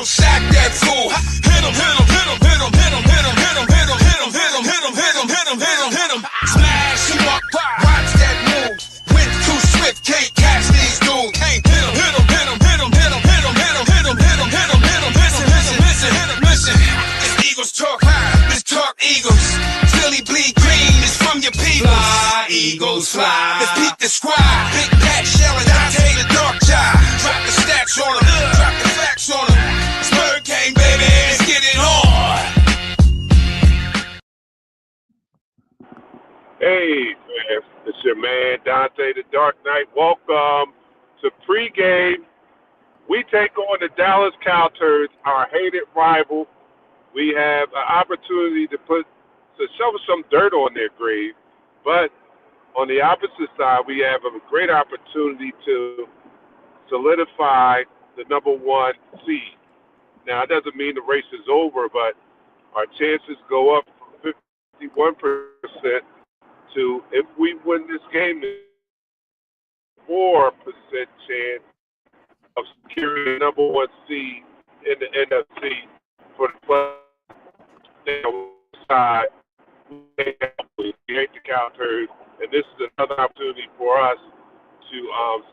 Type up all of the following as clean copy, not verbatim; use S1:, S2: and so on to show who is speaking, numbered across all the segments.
S1: I'll sack that fool. Hit him, hit him, hit him, hit him, hit him, hit him, hit him, hit him, hit him, hit him, hit him, hit him, hit him, hit him, hit him. Smash him up, watch that move. Went too swift, can't catch these dudes. Hit him, hit him, hit him, hit him, hit him, hit him, hit him, hit him, hit him, hit him, hit him. Listen, listen, listen, listen. This Eagles talk high, this talk Eagles. Philly bleed green, it's from your people. Fly, Eagles, fly. Let's beat the squad. Big Pat Shell and Dante the dark child. Drop the stats on them, drop the facts on them. Spur King, baby, let's get it on.
S2: Hey, man, it's your man, Dante the Dark Knight. Welcome to pregame. We take on the Dallas Cowboys, our hated rival. We have an opportunity to shovel some dirt on their grave, but on the opposite side, we have a great opportunity to solidify the number one seed. Now, it doesn't mean the race is over, but our chances go up from 51% to, if we win this game, 4% chance of securing the number one seed in the NFC for the playoffs. Now, side, we hate the Cowboys, and this is another opportunity for us to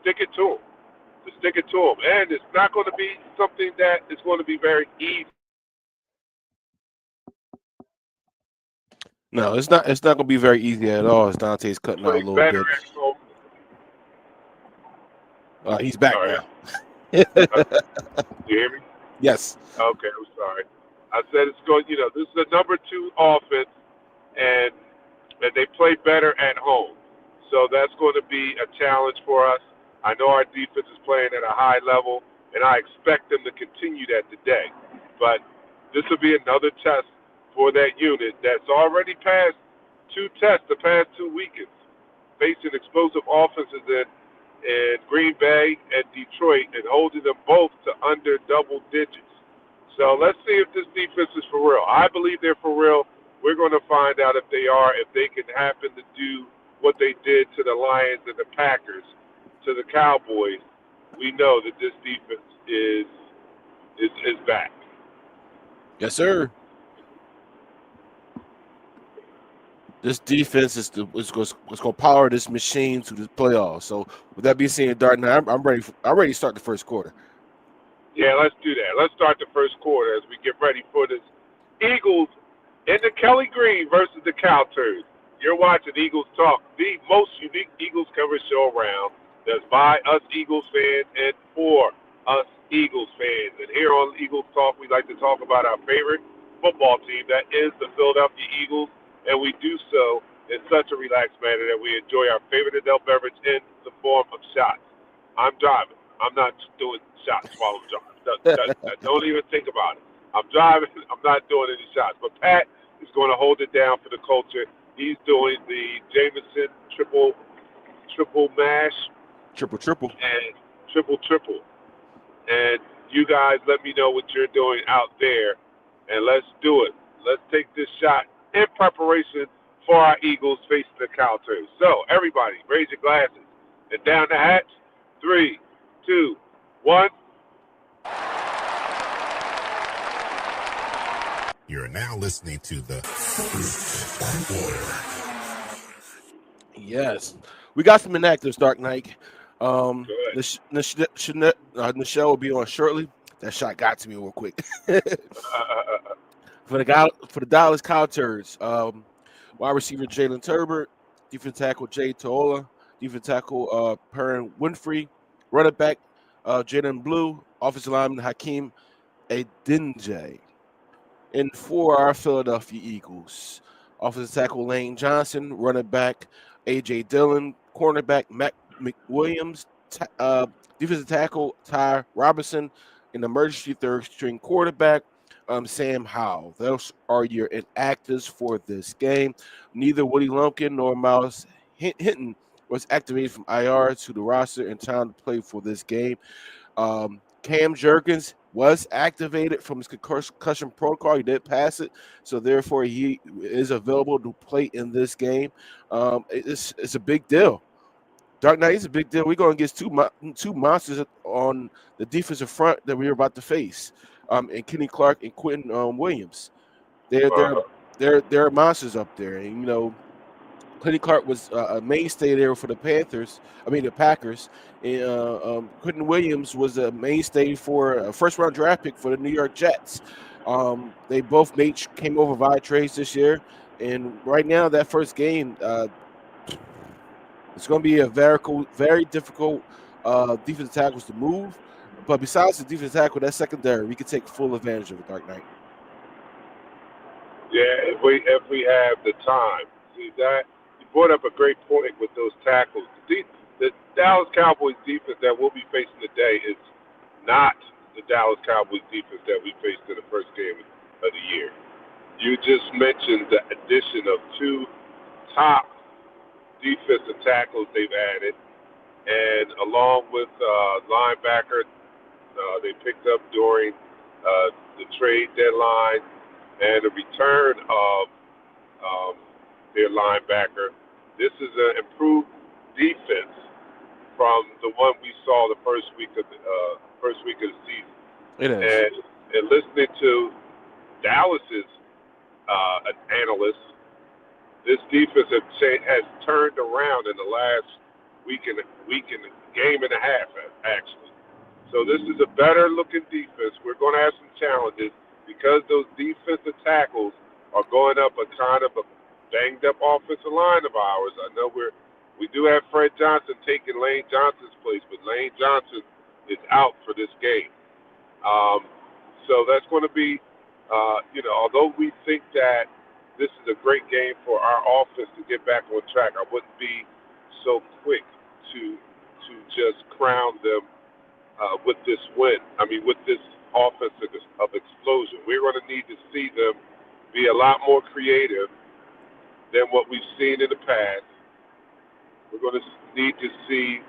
S2: stick it to them. And it's not going to be something that is going to be very easy.
S3: No, it's not. It's not going to be very easy at all. As Dante's cutting out a little bit. He's back now.
S2: You hear me?
S3: Yes.
S2: Okay, I'm sorry. I said it's going. This is the number 2 offense, and they play better at home. So that's going to be a challenge for us. I know our defense is playing at a high level, and I expect them to continue that today. But this will be another test for that unit that's already passed 2 tests the past 2 weekends, facing explosive offenses in Green Bay and Detroit and holding them both to under double digits. So let's see if this defense is for real. I believe they're for real. We're going to find out if they are, if they can happen to do what they did to the Lions and the Packers, to the Cowboys. We know that this defense is back.
S3: Yes, sir. This defense is going to power this machine to the playoffs. So with that being said, Dark Knight, I'm ready. I'm ready to start the first quarter.
S2: Yeah, let's do that. Let's start the first quarter as we get ready for this Eagles in the Kelly Green versus the Cowboys. You're watching Eagles Talk, the most unique Eagles coverage show around. That's by us Eagles fans and for us Eagles fans. And here on Eagles Talk, we like to talk about our favorite football team, that is the Philadelphia Eagles, and we do so in such a relaxed manner that we enjoy our favorite adult beverage in the form of shots. I'm driving. I'm not doing shots while I'm driving. Don't even think about it. I'm driving. I'm not doing any shots. But Pat is going to hold it down for the culture. He's doing the Jameson triple mash.
S3: Triple.
S2: And triple. And you guys let me know what you're doing out there, and let's do it. Let's take this shot in preparation for our Eagles facing the Cowboys. So, everybody, raise your glasses and down the hatch. 3, 2, 1.
S4: You're now listening to the
S3: Yes, we got some inactives, Dark Knight. Nichelle will be on shortly. That shot got to me real quick. For the Dallas Cowboys, wide receiver Jalen Turbert, defensive tackle Jay To'ola, defensive tackle Perrin Winfrey, running back Jaden Blue, offensive lineman Hakeem Adeniji. And for our Philadelphia Eagles, offensive tackle Lane Johnson, running back A.J. Dillon, cornerback Matt McWilliams, defensive tackle Ty Robinson, and emergency third-string quarterback Sam Howell. Those are your inactives for this game. Neither Woody Lumpkin nor Miles Hinton was activated from IR to the roster in time to play for this game. Cam Jurgens was activated from his concussion protocol. He did pass it, so therefore he is available to play in this game. It's a big deal. Dark Knight is a big deal. We're going against two monsters on the defensive front that we're about to face. and Kenny Clark and Quentin Williams. They're they're
S2: Uh-huh.
S3: they're monsters up there, and Kenny Clark was a mainstay there for the Panthers. I mean the Packers. And Quentin Williams was a mainstay for a first-round draft pick for the New York Jets. They both came over via trades this year, and right now that first game, it's going to be a very difficult defensive tackles to move. But besides the defensive tackle, that secondary, we can take full advantage of the Dark Knight.
S2: Yeah, if we have the time. See that you brought up a great point with those tackles. The Dallas Cowboys defense that we'll be facing today is not the Dallas Cowboys defense that we faced in the first game of the year. You just mentioned the addition of two top defensive tackles they've added, and along with linebacker they picked up during the trade deadline, and the return of their linebacker. This is an improved defense from the one we saw the first week of the season.
S3: It is.
S2: And listening to Dallas's analysts, this defense has turned around in the last week and game and a half, actually. So this is a better looking defense. We're going to have some challenges because those defensive tackles are going up a kind of a banged up offensive line of ours. I know we do have Fred Johnson taking Lane Johnson's place, but Lane Johnson is out for this game. So that's going to be, although we think that this is a great game for our offense to get back on track, I wouldn't be so quick to just crown them with this win. I mean, with this offense of explosion. We're going to need to see them be a lot more creative than what we've seen in the past. We're going to need to see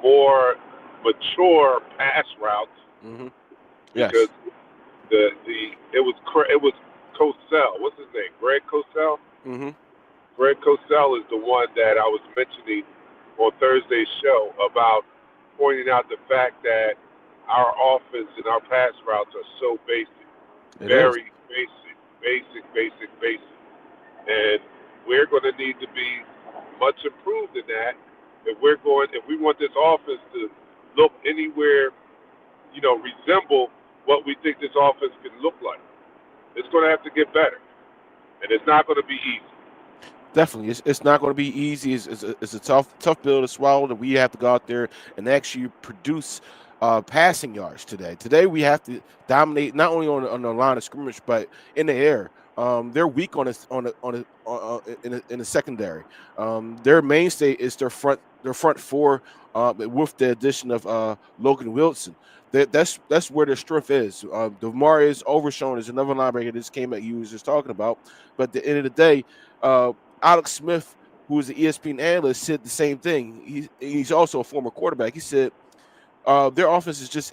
S2: more mature pass routes.
S3: Mm-hmm. Yes.
S2: Because it was Cosell. What's his name? Greg Cosell?
S3: Mm-hmm.
S2: Greg Cosell is the one that I was mentioning on Thursday's show about pointing out the fact that our offense and our pass routes are so basic. Very basic. And we're going to need to be much improved in that if we want this offense to look anywhere, resemble what we think this offense can look like. It's going to have to get better. And it's not going to be easy.
S3: Definitely, it's not going to be easy. It's a tough pill to swallow. That we have to go out there and actually produce passing yards today. Today we have to dominate not only on the line of scrimmage but in the air. They're weak in the secondary. Their mainstay is their front four with the addition of Logan Wilson. That's where their strength is. Demarius Overshown is another linebacker this came that you was just talking about. But at the end of the day, Alex Smith, who is an ESPN analyst, said the same thing. He's also a former quarterback. He said their offense is just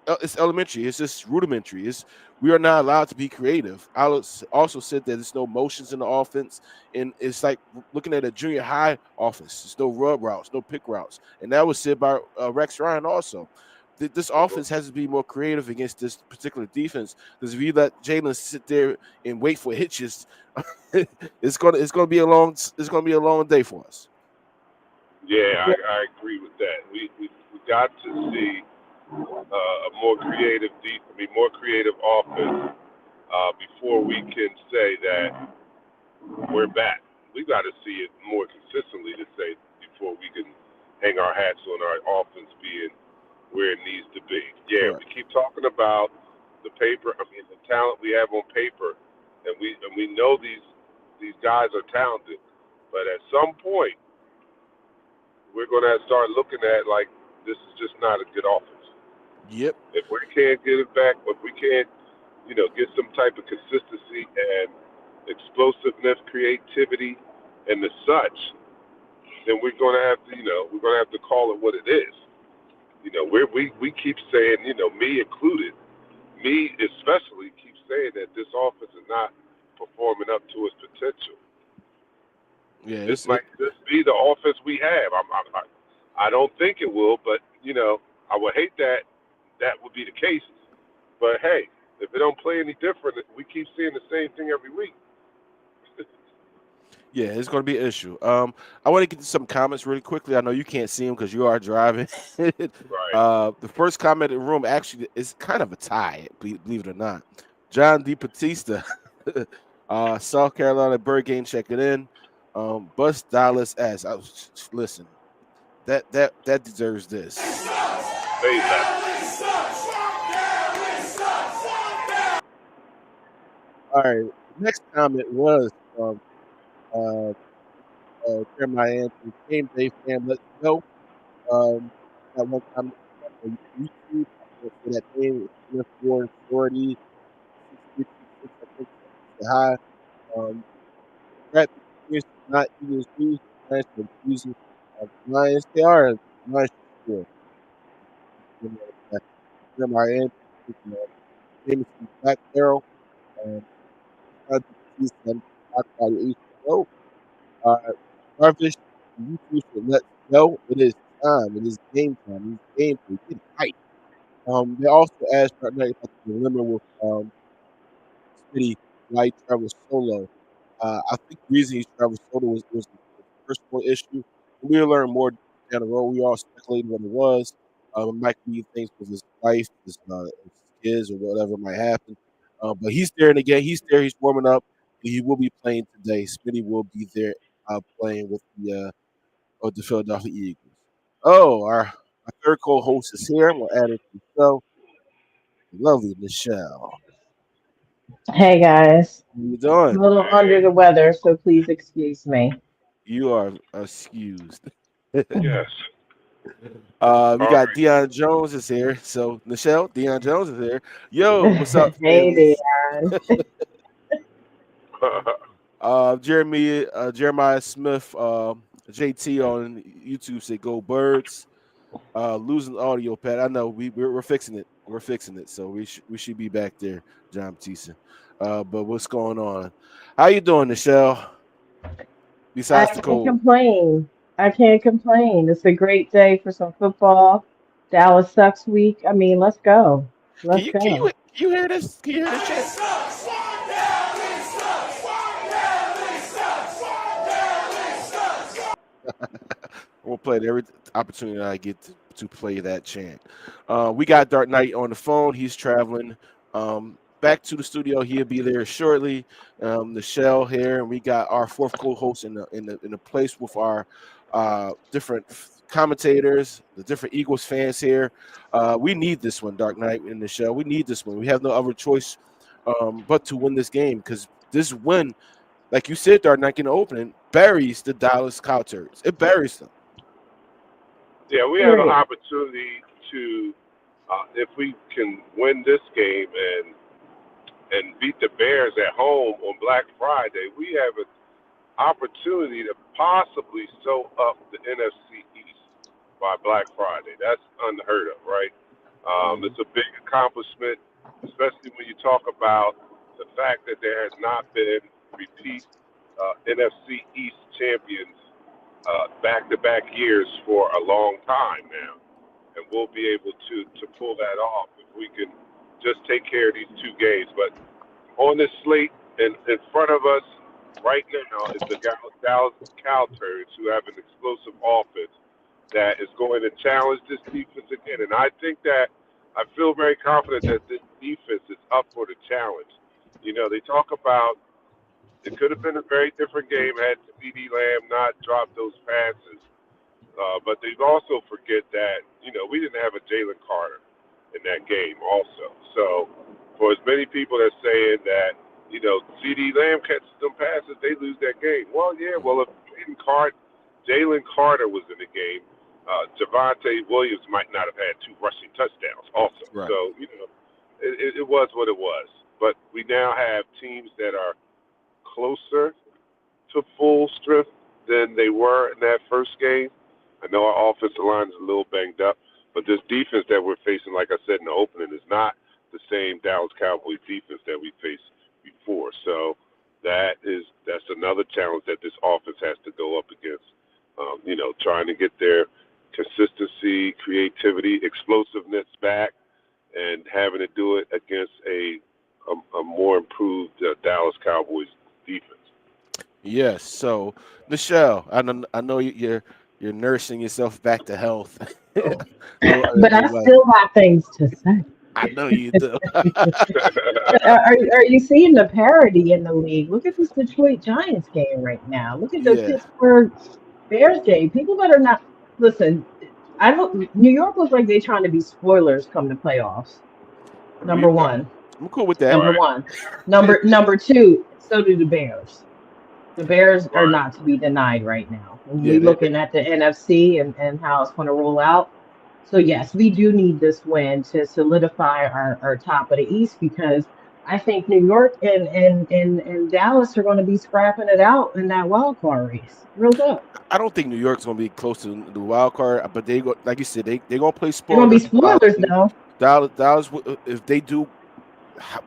S3: it's elementary. It's just rudimentary. We are not allowed to be creative. Alex also said that there's no motions in the offense, and it's like looking at a junior high offense. There's no rub routes, no pick routes, and that was said by Rex Ryan also. This offense has to be more creative against this particular defense, because if you let Jalen sit there and wait for hitches, it's gonna be a long day for us.
S2: Yeah, I agree with that. We got to see a more creative offense before we can say that we're back. We got to see it more consistently to say before we can hang our hats on our offense being where it needs to be. Yeah,
S3: Correct.
S2: We keep talking about the talent we have on paper, and we know these guys are talented, but at some point we're going to start looking at like this is just not a good offense.
S3: Yep.
S2: If we can't get it back, if we can't, get some type of consistency and explosiveness, creativity, and the such, then we're going to have to call it what it is. We keep saying, me included, me especially, keep saying that this offense is not performing up to its potential.
S3: Yeah,
S2: This might just be the offense we have. I don't think it will, but I would hate that would be the case. But hey, if it don't play any different, we keep seeing the same thing every week.
S3: Yeah, it's going to be an issue. I want to get to some comments really quickly. I know you can't see them because you are driving.
S2: Right.
S3: The first comment in the room actually is kind of a tie, believe it or not. John D. Batista, South Carolina Bird Game checking in. Bus Dallas S. Listen, that deserves this.
S2: Say that.
S3: All right. Next comment was from uh, Jeremiah Anthony, game day fan. Let's go. That one comment on YouTube. I for that name. Smith Ward 40 6326. I think that's the high. Rap is not Eagles news. Lions are using Lions. They are Lions score. Jeremiah Anthony, famous Black Arrow. Um, show. Uh, Darvish, YouTube should let go. It is time. It is game time. It is game day. Get it right. They also asked DarkKnight about the dilemma with Smitty why he travels solo. I think the reason he traveled solo was a personal issue. We'll learn more down the road. We all speculated what it was. It might be things with his wife, his kids, or whatever might happen. But he's there in the game. He's there. He's warming up. He will be playing today. Smitty will be there playing with the Philadelphia Eagles. Oh, our third co-host is here. I'm gonna add her to the show. Lovely Nichelle.
S5: Hey guys,
S3: How you
S5: I'm
S3: doing?
S5: a little under the weather, so please excuse me.
S3: You are excused.
S2: Yes.
S3: We
S2: All
S3: got Deion Jones is here. So Nichelle, Deion Jones is here. Yo, what's up,
S5: Hey
S3: family?
S5: Dan.
S2: right.
S3: Jeremiah Smith, JT on YouTube said go birds. Losing audio pad. I know we're fixing it. We're fixing it. So we should be back there, John Batista. But what's going on? How you doing, Nichelle?
S5: I
S3: Besides the
S5: can't
S3: cold.
S5: complain. I can't complain. It's a great day for some football. Dallas sucks week. I mean, let's go.
S3: Can
S5: Let's
S3: you can you
S5: go.
S3: can you hear this? Can you hear this chant? We'll play it every opportunity I get to play that chant. We got Dark Knight on the phone. He's traveling back to the studio. He'll be there shortly. The shell here, and we got our fourth co-host in the place with our different commentators, the different Eagles fans here. We need this one, Dark Knight, in the show. We need this one. We have no other choice but to win this game because this win, like you said, Dark Knight in the opening, buries the Dallas Cowboys. It buries them.
S2: Yeah, we have an
S5: Period.
S2: opportunity to, if we can win this game and beat the Bears at home on Black Friday, we have an opportunity to possibly sew up the NFC East by Black Friday. That's unheard of, right?
S3: Mhm.
S2: It's a big accomplishment, especially when you talk about the fact that there has not been repeat NFC East champions back-to-back years for a long time now, and we'll be able to pull that off if we can just take care of these two games. But on this slate in front of us right now is the Dallas Cowboys, who have an explosive offense that is going to challenge this defense again. And I think that I feel very confident that this defense is up for the challenge. You know, they talk about it could have been a very different game had CD Lamb not dropped those passes. But they also forget that, you know, we didn't have a Jalen Carter in that game also. So for as many people that saying that, you know, CD Lamb catches them passes, they lose that game. Well, yeah, well, if Jalen Carter was in the game, Javante Williams might not have had two rushing touchdowns also.
S3: Right.
S2: So, you know, it was what it was. But we now have teams that are closer to full strength than they were in that first game. I know our offensive line is a little banged up, but this defense that we're facing, like I said in the opening, is not the same Dallas Cowboys defense that we faced before. So that's another challenge that this offense has to go up against. You know, trying to get their consistency, creativity, explosiveness back, and having to do it against a more improved Dallas Cowboys defense.
S3: Yes. So, Nichelle, I know you're nursing yourself back to health.
S5: But I still have things to say.
S3: I know you do.
S5: But are you seeing the parity in the league? Look at this Detroit Giants game right now. Look at the
S3: Yeah.
S5: Pittsburgh Bears game. People better not listen. I don't. New York looks like they're trying to be spoilers come the playoffs.
S3: We,
S5: Number one.
S3: I'm cool with that.
S5: Number
S2: Right,
S5: one. Number two. So do the Bears. The Bears are
S2: right.
S5: not to be denied right now. When
S3: Yeah.
S5: we looking at the NFC and how it's going to roll out. So yes, we do need this win to solidify our top of the East because I think New York and Dallas are going to be scrapping it out in that wild card race. Real good.
S3: I don't think New York's gonna be close to the wild card, but they go like you said, they gonna play
S5: They're going to be
S3: spoilers.
S5: spoilers though.
S3: Dallas, if they do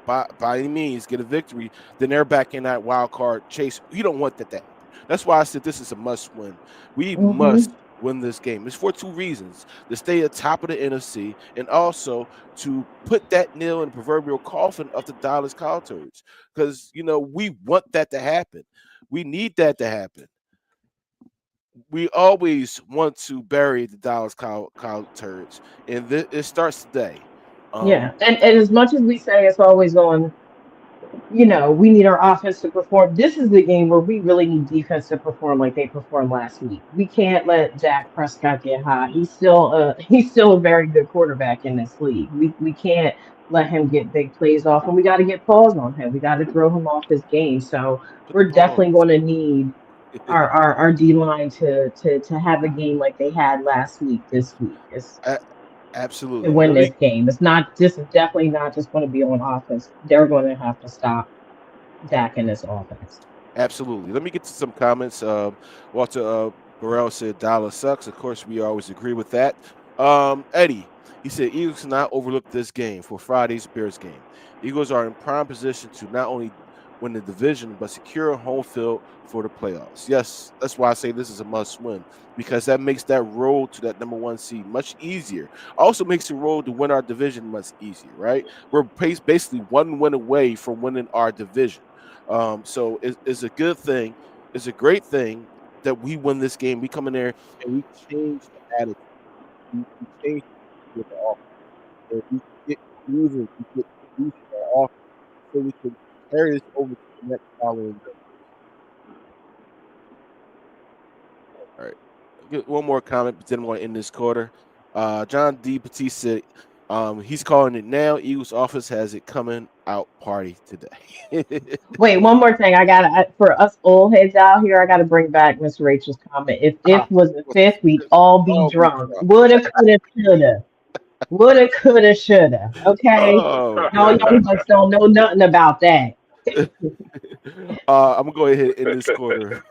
S3: by any means get a victory, then they're back in that wild card chase. You don't want that to happen. That's why I said this is a must win. We
S5: Hmm.
S3: must win this game. It's for two reasons: to stay at top of the NFC, and also to put that nail in the proverbial coffin of the Dallas Cowboys. Because we want that to happen. We need that to happen. We always want to bury the Dallas Cowboys, and it starts today.
S5: Yeah,
S3: Um,
S5: and as much as we say it's always on, we need our offense to perform. This is the game where we really need defense to perform like they performed last week. We can't let Dak Prescott get hot. He's still a very good quarterback in this league. We can't let him get big plays off, and we got to get calls on him. We got to throw him off his game. So
S3: put the
S5: we're
S3: ball
S5: definitely going to need our D line to have a game like they had last week. This week is
S3: A-
S5: to
S3: absolutely.
S5: win this game. It's not this is definitely not just going to be on offense. They're going to have to stop Dak in this offense.
S3: Absolutely. Let me get to some comments. Walter Burrell said Dallas sucks. Of course, we always agree with that. Eddie, he said Eagles cannot overlook this game for Friday's Bears game. Eagles are in prime position to not only win the division but secure home field for the playoffs. Yes, that's why I say this is a must win because that makes that road to that number one seed much easier. Also makes the road to win our division much easier, right? We're basically one win away from winning our division. So it's a good thing. It's a great thing that we win this game. We come in there and we change the attitude. We change with the offense. And we get moving. We get producing our offense so we can carry this over to the next following game. All right. Get one more comment, but then I'm going to end this quarter. John D. Petit said he's calling it now. Eagles office has it coming out party today.
S5: Wait, one more thing. For us old heads out here, I got to bring back Miss Rachel's comment. If was the
S3: What's
S5: fifth, we'd all be
S3: all be
S5: drunk.
S3: drunk.
S5: Woulda, coulda, shoulda. Woulda, coulda, shoulda. Okay.
S3: Oh
S5: Y'all
S3: man.
S5: young bucks don't know nothing about that.
S3: I'm gonna go ahead and end this quarter.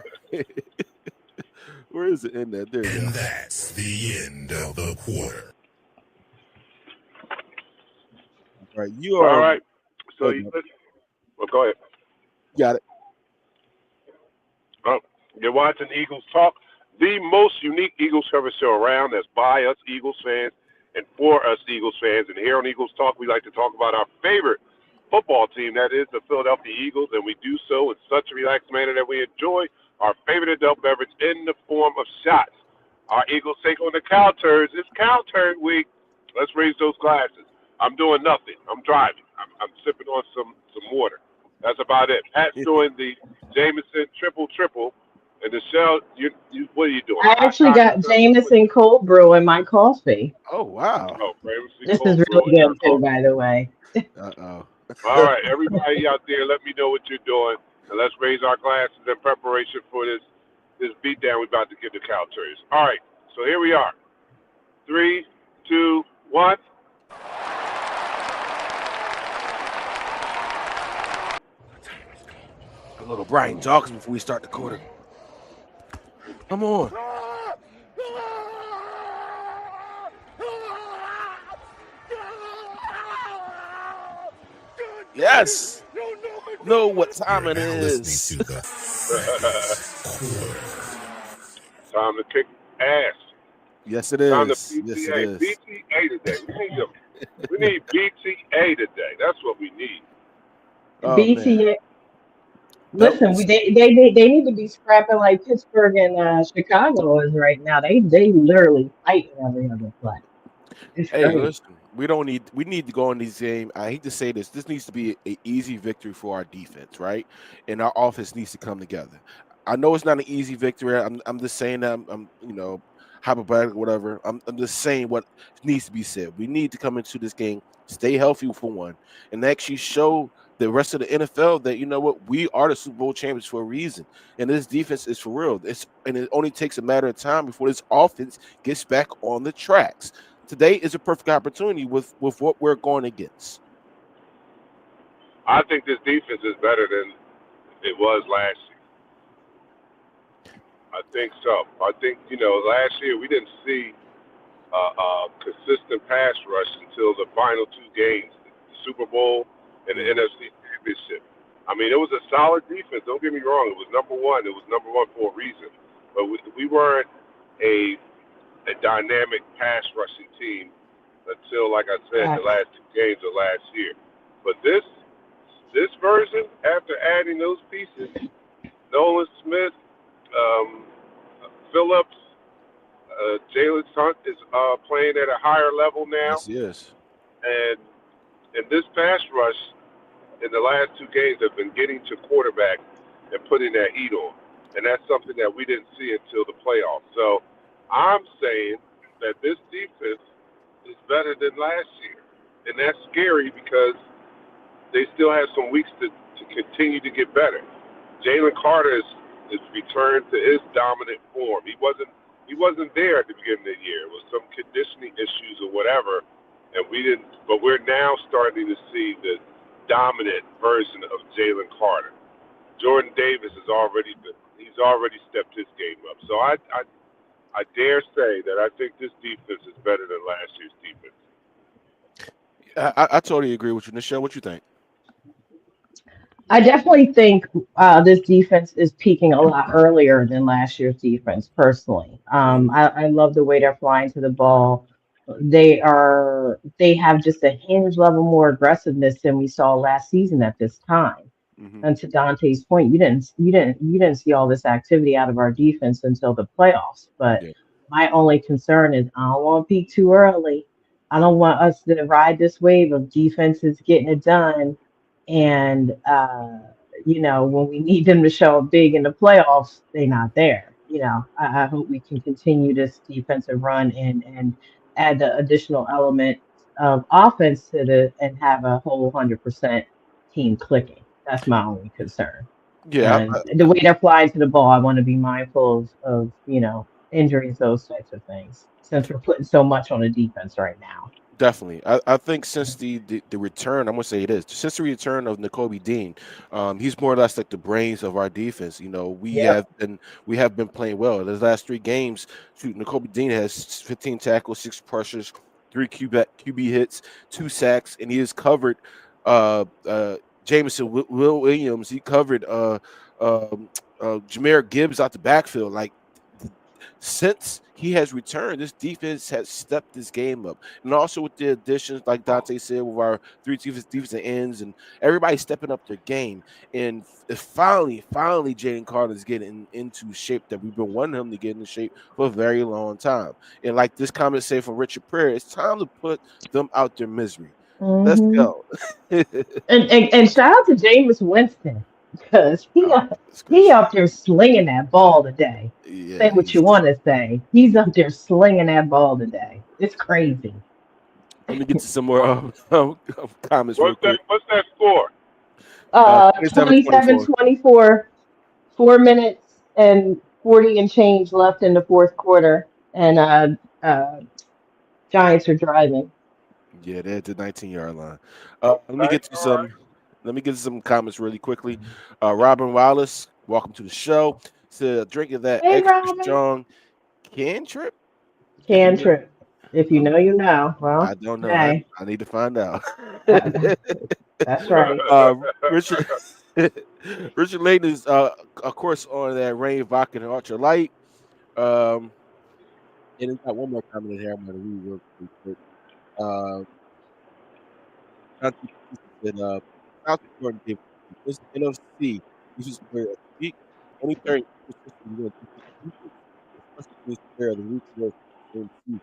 S3: Where is it in there? There you go.
S4: And that's the end of the quarter.
S3: All right, you
S2: All
S3: are.
S2: right. So
S3: Go ahead.
S2: well, go ahead.
S3: Got it.
S2: Oh, you're watching Eagles Talk, the most unique Eagles coverage show around. That's by us Eagles fans and for us Eagles fans. And here on Eagles Talk, we like to talk about our favorite football team, that is the Philadelphia Eagles, and we do so in such a relaxed manner that we enjoy our favorite adult beverage in the form of shots. Our Eagles take on the Cow Turds. It's Cow Turd week. Let's raise those glasses. I'm doing nothing. I'm driving. I'm sipping on some water. That's about it. Pat's doing the Jameson triple, and Nichelle, you what are you doing?
S5: I
S2: Hot
S5: actually got
S2: chocolate?
S5: Jameson cold brew in my coffee.
S3: Oh wow.
S2: Oh, famously
S5: This is
S2: cold brew
S5: really
S2: in your
S5: good too,
S2: coffee.
S5: by the way.
S3: Oh.
S2: All right, everybody out there, let me know what you're doing, and let's raise our glasses in preparation for this beatdown we're about to give the Cow Turds. All right, so here we are. 3, 2, 1.
S3: A little Brian Dawkins before we start the quarter. Come on. Yes. Know what time it
S4: You're now
S3: is.
S4: listening to the quarter.
S2: Time to kick ass.
S3: Yes, it
S2: Time to
S3: is. Yes, it
S2: PTA.
S3: is.
S2: PTA today. We need We need BTA today. That's what we need.
S3: Oh man,
S5: BTA.
S3: that
S5: Listen,
S3: was
S5: they need to be scrapping like Pittsburgh and Chicago is right now. They literally fighting every other play. It's
S3: hey,
S5: crazy.
S3: listen, we need to go in these games. I hate to say this. This needs to be an easy victory for our defense, right? And our offense needs to come together. I know it's not an easy victory. I'm just saying that I'm hyperbolic, whatever. I'm just saying what needs to be said. We need to come into this game, stay healthy for one, and actually show the rest of the NFL that you know what, we are the Super Bowl champions for a reason. And this defense is for real. And it only takes a matter of time before this offense gets back on the tracks. Today is a perfect opportunity with what we're going against.
S2: I think this defense is better than it was last year. I think so. I think, last year we didn't see consistent pass rush until the final two games, the Super Bowl and the NFC Championship. I mean, it was a solid defense. Don't get me wrong. It was number one. It was number one for a reason. But we weren't a dynamic pass rushing team until, like I said, the
S5: Facts.
S2: last two games of last year. But this version, after adding those pieces, Nolan Smith, um, Phillips, Jalen Hunt is playing at a higher level now,
S3: Yes, yes.
S2: and this pass rush in the last two games have been getting to quarterback and putting that heat on, and that's something that we didn't see until the playoffs. So I'm saying that this defense is better than last year, and that's scary because they still have some weeks to continue to get better. Jalen Carter is returned to his dominant form. He wasn't there at the beginning of the year. It was some conditioning issues or whatever, and we didn't. But we're now starting to see the dominant version of Jalen Carter. Jordan Davis he's already stepped his game up. So I dare say that I think this defense is better than last year's defense.
S3: I totally agree with you, Nichelle. What you think?
S5: I definitely think this defense is peaking a lot earlier than last year's defense, personally.
S3: Mm,
S5: I love the way they're flying to the ball. They have just a hinge level more aggressiveness than we saw last season at this time.
S3: hmm
S5: And to Dante's point, you didn't see all this activity out of our defense until the playoffs. But
S3: Yeah,
S5: my only concern is I don't want to peak too early. I don't want us to ride this wave of defenses getting it done, and when we need them to show up big in the playoffs, they're not there. I hope we can continue this defensive run and add the additional element of offense to the and have a whole 100% team clicking. That's my only concern.
S3: yeah.
S5: And the way they're flying to the ball, I want to be mindful of injuries, those types of things, since we're putting so much on the defense right now.
S3: Definitely. I think since the return, I'm gonna say it is since the return of N'Kobe Dean, he's more or less like the brains of our defense. You know,
S5: Yep.
S3: we have been playing well. The last three games, shoot, N'Kobe Dean has 15 tackles, 6 pressures, 3 QB hits, 2 sacks, and he has covered Jameson Will Williams. He covered Jameer Gibbs out the backfield. Like since he has returned, this defense has stepped this game up. And also with the additions, like Dante said, with our three defensive ends and everybody stepping up their game. And finally, Jaden Carter is getting into shape that we've been wanting him to get into shape for a very long time. And like this comment said from Richard Pryor, it's time to put them out their misery. Let's
S5: hmm
S3: go.
S5: and shout out to Jameis Winston because he
S3: Oh,
S5: uh,
S3: that's good
S5: he
S3: shit.
S5: up there slinging that ball today. Say
S3: Yeah,
S5: what you want to say. He's up there slinging that ball today. It's crazy.
S3: let me get to some more comments real quick.
S2: What's that score?
S5: 27
S3: 27-24.
S5: 24, 4 minutes and 40 and change left in the fourth quarter, and Giants are driving.
S3: Yeah, they're at the 19-yard line. Let me
S2: Right?
S3: get to
S2: All right.
S3: some. Let me get to some comments really quickly. Robin Wallace, welcome to the show. Said drinking that
S5: Hey,
S3: extra
S5: Robin.
S3: strong cantrip. If you know,
S5: Cantrip. If you know, you know.
S3: I
S5: Well,
S3: don't know.
S5: hey,
S3: I need to find out.
S5: that's right.
S3: Richard Richard Layton is of course on that Rain Vodka and Ultra Light. Um, and he's got one more comment in here. I'm going to read real quick. Dante said, South Jordan gave this NFC Defensive Player of the Week. Only third in history to win defense, especially Defensive Player of the Week for the same season.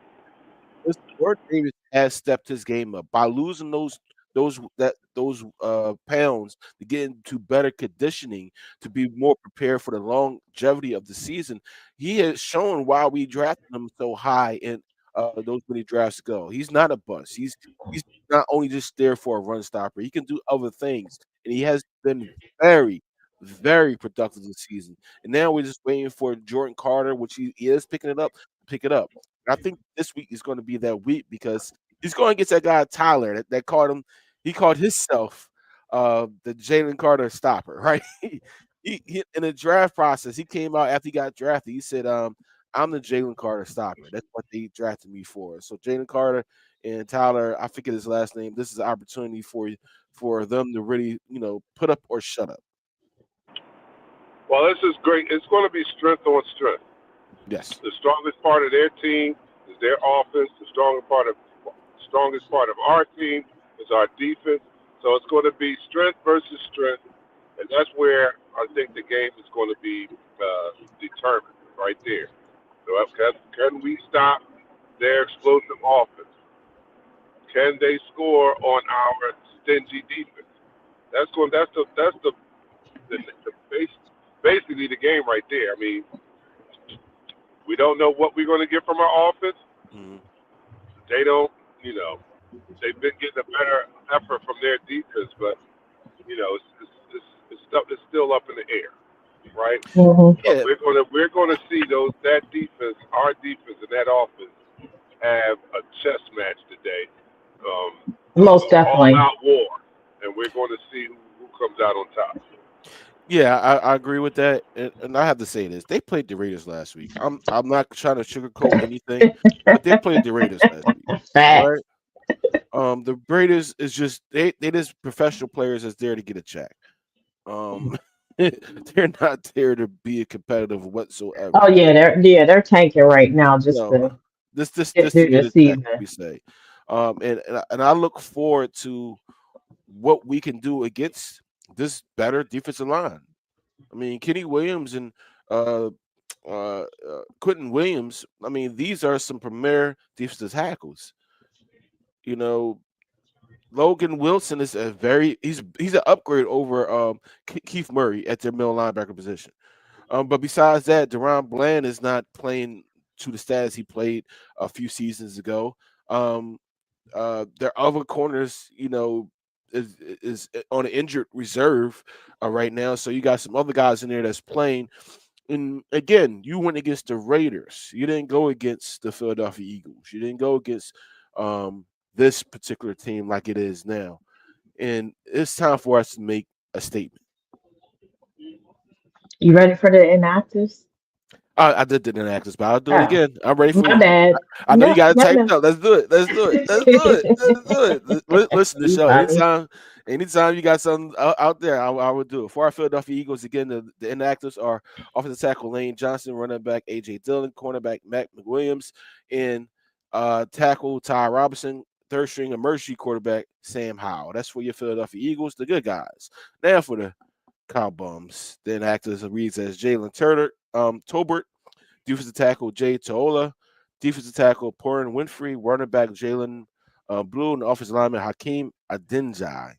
S3: Listen, Jordan Davis has stepped his game up by losing those pounds to get into better conditioning to be more prepared for the longevity of the season. He has shown why we drafted him so high in those many drafts ago. He's not a bust. He's not only just there for a run stopper. He can do other things, and he has been very, very productive this season. And now we're just waiting for Jordan Carter, which he is picking it up, to pick it up. I think this week is going to be that week because he's going against that guy Tyler that called him. He called himself the Jalen Carter stopper, right? He in the draft process, he came out after he got drafted. He said, "I'm the Jalen Carter stopper. That's what they drafted me for." So Jalen Carter and Tyler, I forget his last name. This is an opportunity for them to really, put up or shut up.
S2: Well, this is great. It's going to be strength on strength.
S3: Yes.
S2: The strongest part of their team is their offense. The strongest part of our team is our defense. So it's going to be strength versus strength, and that's where I think the game is going to be determined right there. So can we stop their explosive offense? Can they score on our stingy defense? That's basically the game right there. I mean, we don't know what we're going to get from our offense.
S3: Mm-hmm.
S2: They don't, they've been getting a better effort from their defense, but it's still up in the air, right?
S5: Mm-hmm.
S3: Yeah.
S2: But we're gonna see that defense, our defense, and that offense have a chess match today,
S5: Most definitely.
S2: all-out war, and we're going to see who comes out on top.
S3: Yeah, I agree with that, and I have to say this: they played the Raiders last week. I'm not trying to sugarcoat anything, but they played the Raiders last week. All right. The Raiders is just they just professional players that's there to get a check. They're not there to be competitive whatsoever.
S5: Oh they're tanking right now just
S3: No,
S5: to
S3: this
S5: get
S3: to
S5: through
S3: get
S5: the
S3: a check,
S5: season.
S3: we say. And I look forward to what we can do against this better defensive line. I mean, Kenny Williams and uh, Quentin Williams. I mean, these are some premier defensive tackles. Logan Wilson is he's an upgrade over Keith Murray at their middle linebacker position. But besides that, Deron Bland is not playing to the status he played a few seasons ago. Their other corners, is on an injured reserve right now. So you got some other guys in there that's playing. And again, you went against the Raiders. You didn't go against the Philadelphia Eagles. You didn't go against this particular team like it is now. And it's time for us to make a statement.
S5: You ready for the inactives?
S3: I did the inactives, but I'll do it
S5: Oh,
S3: again. I'm ready for
S5: my
S3: you.
S5: bad.
S3: I know you got it
S5: No,
S3: typed
S5: no.
S3: up. Let's do it. Let's do it. Let's do it. Let's do it. Listen to the
S5: You
S3: show.
S5: funny.
S3: Anytime you got something out there, I would do it. For our Philadelphia Eagles, again, the inactives are offensive tackle Lane Johnson, running back A.J. Dillon, cornerback Matt McWilliams, and tackle Ty Robinson, third string emergency quarterback Sam Howell. That's for your Philadelphia Eagles, the good guys. Now for the Cowbums, the inactives reads as Jalen Tolbert, defensive tackle Jay Toola, defensive tackle Porin Winfrey, running back Jalen Blue, and offensive lineman Hakeem Adenjai.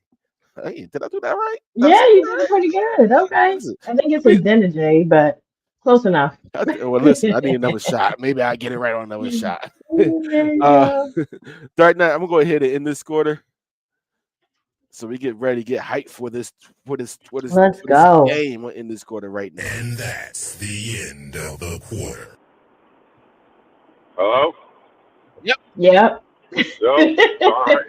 S3: Hey, did I do that right? Did I say
S5: Yeah, you
S3: that
S5: did
S3: right?
S5: pretty good. Okay.
S3: Listen,
S5: I think it's a
S3: we-
S5: Denijay, but close enough.
S3: well, listen, I need another shot. Maybe I get it right on another shot.
S5: There you
S3: uh,
S5: go.
S3: Dark Knight, I'm gonna go ahead and end this quarter. So we get ready, get hyped for this
S5: Let's go.
S3: game in this quarter right now.
S4: And that's the end of the quarter.
S2: Hello?
S5: Yep.
S2: No? All right.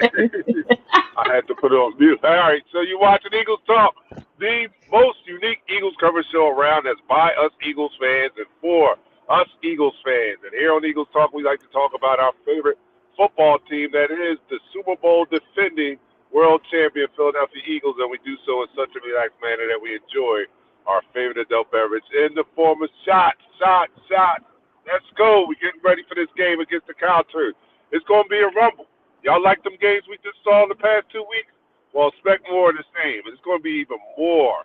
S2: I had to put it on mute. All right, so you watching Eagles Talk, the most unique Eagles coverage show around that's by us Eagles fans and for us Eagles fans. And here on Eagles Talk, we like to talk about our favorite football team, that is the Super Bowl defending world champion Philadelphia Eagles, and we do so in such a relaxed manner that we enjoy our favorite adult beverage in the form of shots. Let's go. We're getting ready for this game against the Cowboys. It's going to be a rumble. Y'all like them games we just saw in the past 2 weeks? Well, expect more of the same. It's going to be even more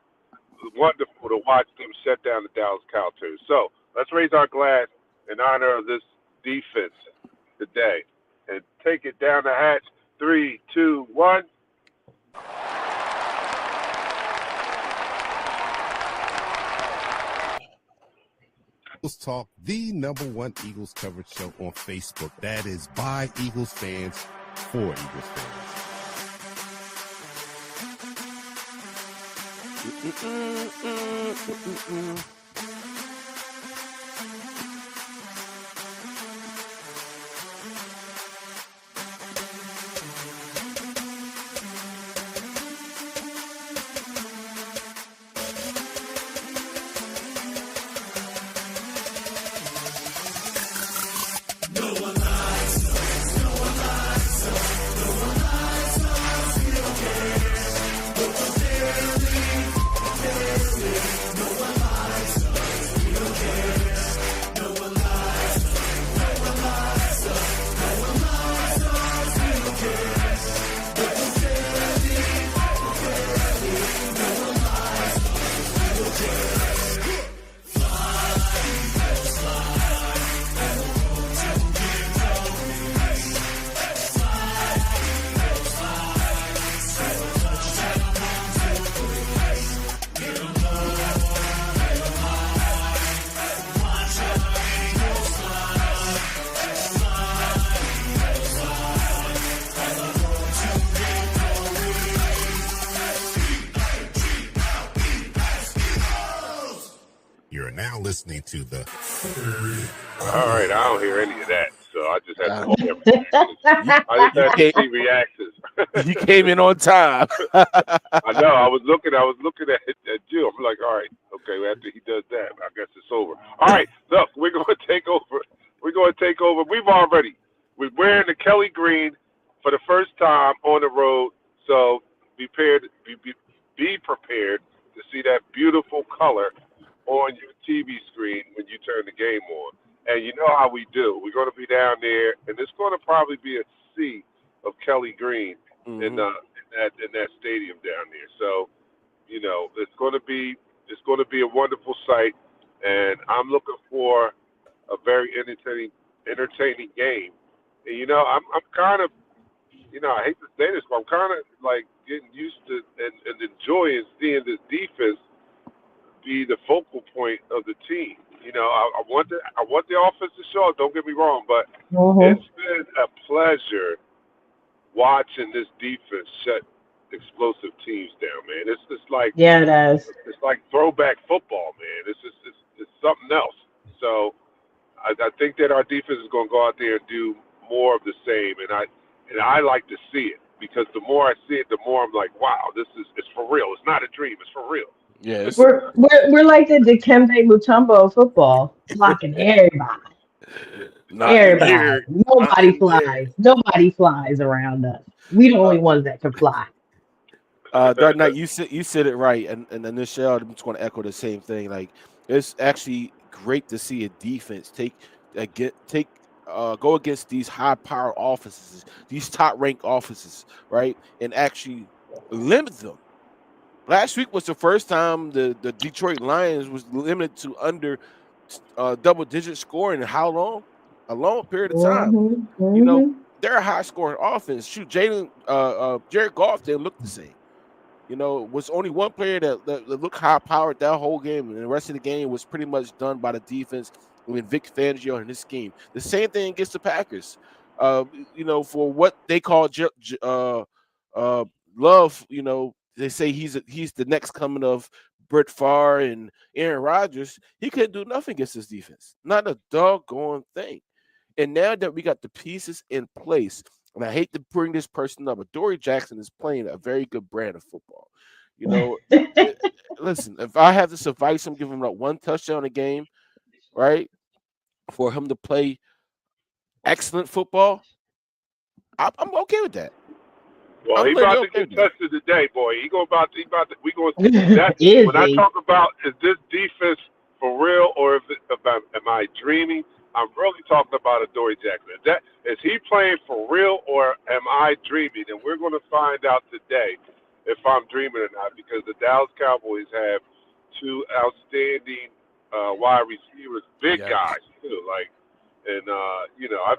S2: wonderful to watch them shut down the Dallas Cowboys. So let's raise our glass in honor of this defense today and take it down the hatch. 3, 2, 1.
S4: Eagles Talk, the #1 Eagles coverage show on Facebook. That is by Eagles fans for Eagles fans. Listening to the.
S2: All right, I don't hear any of that, so I just have to see everything. I just have to see reactions.
S3: You came in on time.
S2: I know. I was looking at you. I'm like, all right, okay. After he does that, I guess it's over. All right, look, we're going to take over. We're wearing the Kelly green for the first time on the road, so be prepared to see that beautiful color on your TV screen when you turn the game on. And you know how we do. We're going to be down there, and it's going to probably be a sea of Kelly green in that stadium down there. So, you know, it's going to be a wonderful sight, and I'm looking for a very entertaining game. And you know, I'm kind of, you know, I hate to say this, but I'm kind of like getting used to and enjoying seeing this defense be the focal point of the team. You know, I want the offense to show up. Don't get me wrong, but it's been a pleasure watching this defense shut explosive teams down, man. It's like
S5: it is.
S2: It's like throwback football, man. It's something else. So I think that our defense is going to go out there and do more of the same, and I like to see it because the more I see it, the more I'm like, wow, it's for real. It's not a dream. It's for real.
S3: Yes.
S5: We're like the Dikembe Mutombo football, blocking everybody. Everybody. Nobody flies. Nobody flies around us. We the only ones that can fly.
S3: DarkKnight, you said it right, and Nichelle, I'm just going to echo the same thing. Like, it's actually great to see a defense go against these high-powered offenses, these top-ranked offenses, right, and actually limit them. Last week was the first time the Detroit Lions was limited to under double-digit scoring in how long? A long period of time. You know, they're a high-scoring offense. Shoot, Jared Goff didn't look the same. You know, was only one player that looked high-powered that whole game, and the rest of the game was pretty much done by the defense with Vic Fangio and his scheme. The same thing against the Packers. You know, for what they call Love, you know, they say he's the next coming of Brett Favre and Aaron Rodgers. He couldn't do nothing against this defense. Not a doggone thing. And now that we got the pieces in place, and I hate to bring this person up, but Dory Jackson is playing a very good brand of football. You know, listen, if I have to advice him, give him like one touchdown a game, right, for him to play excellent football, I'm okay with that.
S2: Well, he's about to get tested today, boy. We going to when I talk about is this defense for real or am I dreaming? I'm really talking about Adoree Jackson. Is he playing for real or am I dreaming? And we're going to find out today. if I'm dreaming or not, because the Dallas Cowboys have two outstanding wide receivers, big
S3: Yes.
S2: guys too. Like, and I've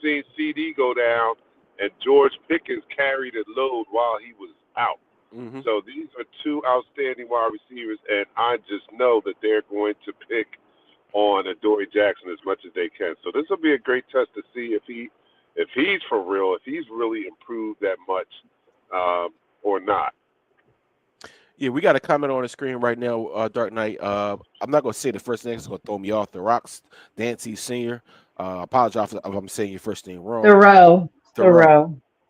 S2: seen CD go down, and George Pickens carried a load while he was out.
S3: Mm-hmm.
S2: So these are two outstanding wide receivers, and I just know that they're going to pick on Adoree Jackson as much as they can. So this will be a great test to see if he's for real, if he's really improved that much, or not.
S3: Yeah, we got a comment on the screen right now, DarkKnight. I'm not going to say the first name. It's going to throw me off. The Rocks, Dante Sr. Apologize if I'm saying your first name wrong.
S5: Thoreau.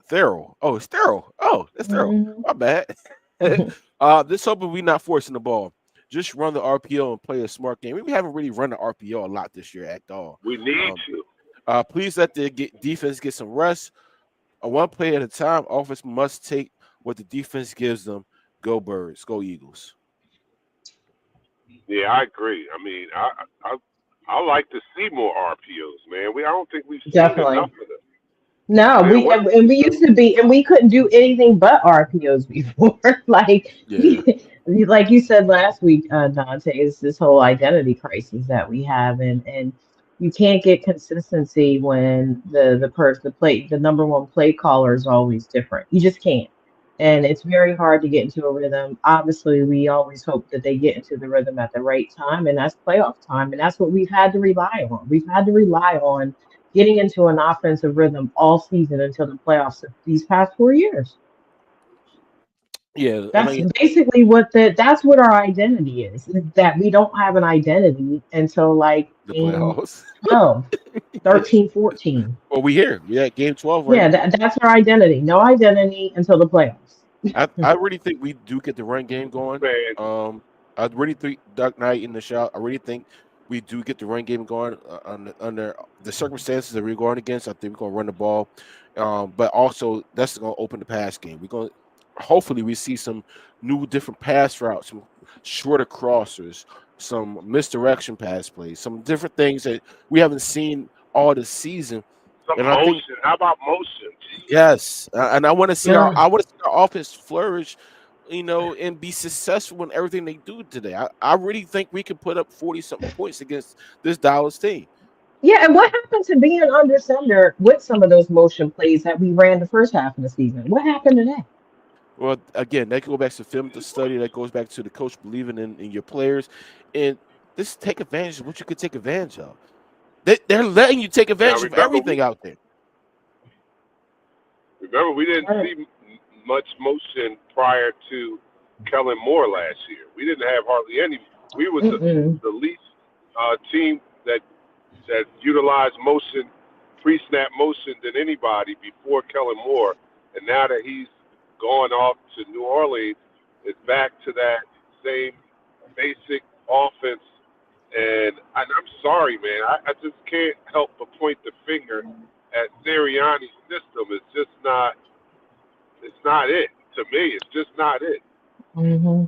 S3: Thoreau. Oh, it's Thero. Oh, it's Thero.
S5: Mm-hmm.
S3: My bad. This hoping we not forcing the ball. Just run the RPO and play a smart game. We haven't really run the RPO a lot this year at all.
S2: We need to.
S3: Please let the defense get some rest. One play at a time. Offense must take what the defense gives them. Go Birds. Go Eagles.
S2: Yeah, I agree. I mean, I like to see more RPOs, man. I don't think we've seen
S5: Definitely.
S2: enough of them.
S5: No, we used to be, and we couldn't do anything but RPOs before. Like
S3: Yeah.
S5: like you said last week, Dante, is this whole identity crisis that we have, and you can't get consistency when the number one play caller is always different. You just can't, and it's very hard to get into a rhythm. Obviously, we always hope that they get into the rhythm at the right time, and that's playoff time, and that's what we've had to rely on. We've had to rely on getting into an offensive rhythm all season until the playoffs these past 4 years.
S3: Yeah.
S5: That's basically that's what our identity is that we don't have an identity until like
S3: The
S5: game
S3: playoffs.
S5: 12, 13, 14.
S3: Well, we here. We at game 12, right?
S5: Yeah, that's our identity. No identity until the playoffs.
S3: I really think we do get the run game going.
S2: Man.
S3: I really think DarkKnight in the shot. I really think we do get the run game going under the circumstances that we're going against. I think we're going to run the ball, but also that's going to open the pass game. We're going to hopefully we see some new different pass routes, some shorter crossers, some misdirection pass plays, some different things that we haven't seen all this season.
S2: Some
S3: And
S2: motion.
S3: I think,
S2: How about motion?
S3: yes, and I want to see
S5: Yeah.
S3: our offense flourish, and be successful in everything they do today. I really think we can put up 40-something points against this Dallas team.
S5: Yeah, and what happened to being under center with some of those motion plays that we ran the first half of the season? What happened to that?
S3: Well, again, that goes back to film to study. That goes back to the coach believing in your players, and just take advantage of what you could take advantage of. They're letting you take advantage of everything out there.
S2: Remember, we didn't see much motion prior to Kellen Moore last year. We didn't have hardly any. We were the least team that utilized motion, pre-snap motion than anybody before Kellen Moore. And now that he's gone off to New Orleans, it's back to that same basic offense. And I'm sorry, man. I just can't help but point the finger at Sirianni's system. It's just not. It's not it. To me, it's just not it.
S5: Mm-hmm.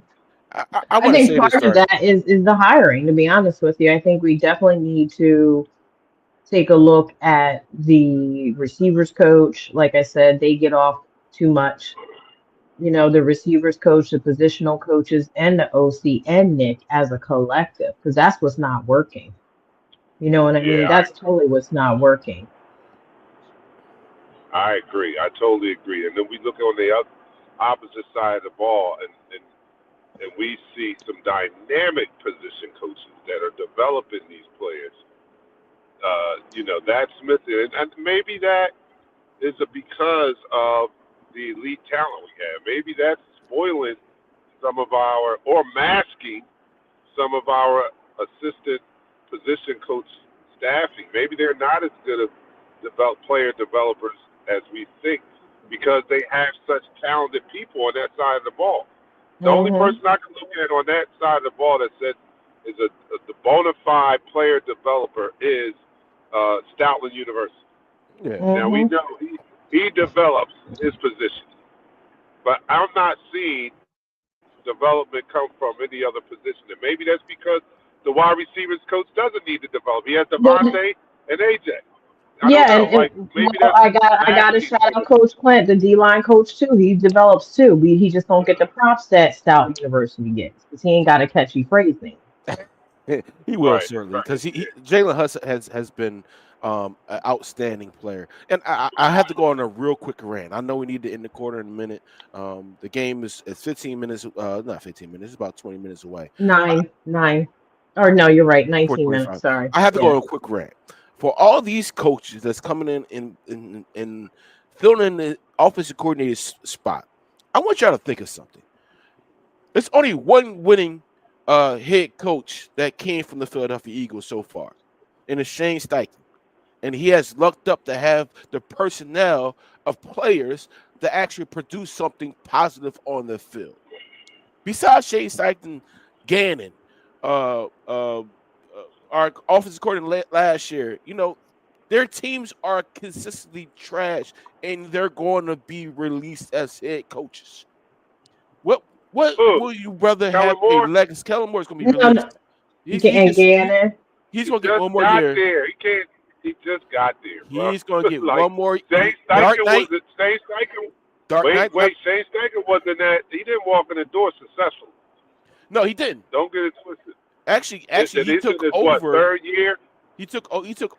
S3: I want to
S5: think
S3: say
S5: part
S3: this,
S5: of that is the hiring. To be honest with you, I think we definitely need to take a look at the receivers coach. Like I said, they get off too much. The receivers coach, the positional coaches, and the OC and Nick as a collective, because that's what's not working. You know what I mean? That's totally what's not working.
S2: I agree. I totally agree. And then we look on the opposite side of the ball, and we see some dynamic position coaches that are developing these players. That's missing, and maybe that is because of the elite talent we have. Maybe that's spoiling some of or masking some of our assistant position coach staffing. Maybe they're not as good of player developers as we think because they have such talented people on that side of the ball. The only person I can look at on that side of the ball that said is the bona fide player developer is Stoutland University.
S3: Yeah.
S2: Now we know he develops his position, but I'm not seeing development come from any other position. And maybe that's because the wide receivers coach doesn't need to develop. He has Devontae and AJ. I don't
S5: Yeah,
S2: know. Like
S5: and
S2: maybe
S5: well,
S2: that's his
S5: I got to
S2: nasty
S5: shout
S2: side.
S5: out Coach Clint, the D line coach too. He develops too. He just don't get the props that Stout University gets because he ain't got a catchy phrase name.
S3: He will
S2: Right,
S3: certainly
S2: right.
S3: because he Jalen Hurts has been an outstanding player. And I have to go on a real quick rant. I know we need to end the quarter in a minute. The game is 15 minutes, not 15 minutes, it's about 20 minutes away.
S5: Nine. Or no, you're right. 19 minutes.
S3: 4:25.
S5: Sorry.
S3: I have to go
S5: Yeah.
S3: on a quick rant. For all these coaches that's coming in filling in the offensive coordinator's spot, I want y'all to think of something. There's only one winning head coach that came from the Philadelphia Eagles so far, and it's Shane Steichen. And he has lucked up to have the personnel of players to actually produce something positive on the field. Besides Shane Steichen, Gannon, uh, uh, our offensive coordinator last year, their teams are consistently trash, and they're going to be released as head coaches. What
S2: Who?
S3: will you rather
S2: Kellen
S3: have a
S2: Moore?
S3: legacy? Kellen Moore is going to be
S5: No, no.
S3: released. He
S5: And
S3: gets
S5: Gannon.
S3: he's
S2: He
S3: going to get
S2: just
S3: one more
S2: got
S3: year.
S2: there. He can't. He just got there, bro.
S3: He's going to get
S2: Like
S3: one more.
S2: Shane
S3: Dark
S2: Steichen
S3: Knight.
S2: wasn't. Shane Steichen.
S3: Dark Knight left.
S2: Shane Steichen wasn't that. He didn't walk in the door successful.
S3: No, he didn't.
S2: Don't get it twisted.
S3: Actually,
S2: And
S3: he
S2: this
S3: took
S2: is what,
S3: over.
S2: third year?
S3: He took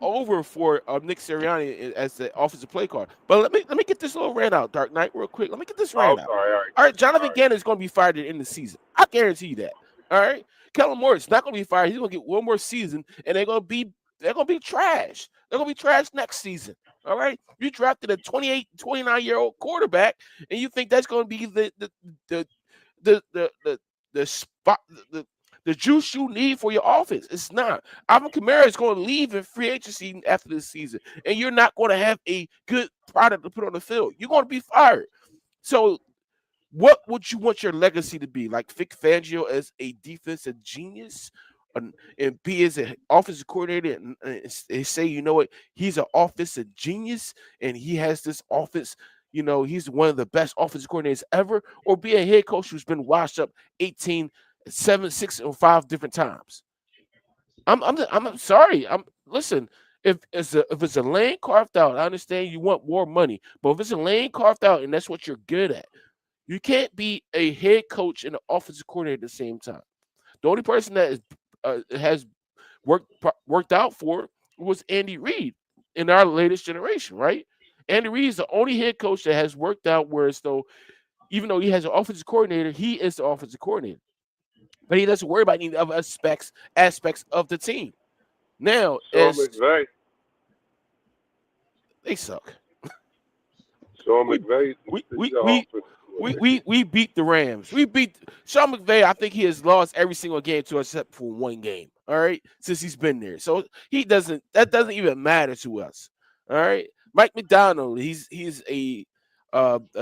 S3: over for Nick Sirianni as the offensive play card. But let me get this little rant out, Dark Knight, real quick. Let me get this
S2: Oh,
S3: rant out.
S2: sorry. All right.
S3: All right, Jonathan
S2: All right.
S3: Gannon is going to be fired at the end of the season. I guarantee you that. All right, Kellen Moore is not going to be fired. He's going to get one more season, and they're going to be trash. They're going to be trash next season. All right, you drafted a 28, 29-year-old quarterback, and you think that's going to be the spot the juice you need for your offense. It's not. Alvin Kamara is going to leave in free agency after this season, and you're not going to have a good product to put on the field. You're going to be fired. So, what would you want your legacy to be? Like Vic Fangio as a defensive genius, and be as an offensive coordinator, and say, you know what, he's an offensive genius, and he has this offense. He's one of the best offensive coordinators ever, or be a head coach who's been washed up 18, 7, 6, or 5 different times. I'm sorry. Listen. If it's a lane carved out, I understand you want more money, but if it's a lane carved out and that's what you're good at, you can't be a head coach and an offensive coordinator at the same time. The only person that has worked out for was Andy Reid in our latest generation, right? Andy Reid is the only head coach that has worked out, whereas though, even though he has an offensive coordinator, he is the offensive coordinator. But he doesn't worry about any other aspects of the team. Now,
S2: Sean
S3: as
S2: McVay.
S3: they suck.
S2: Sean
S3: We
S2: McVay.
S3: we
S2: He's
S3: we
S2: the
S3: we
S2: offensive
S3: we
S2: coordinator.
S3: we beat the Rams. We beat Sean McVay. I think he has lost every single game to us except for one game. All right, since he's been there, so that doesn't even matter to us. All right, Mike McDonald. He's a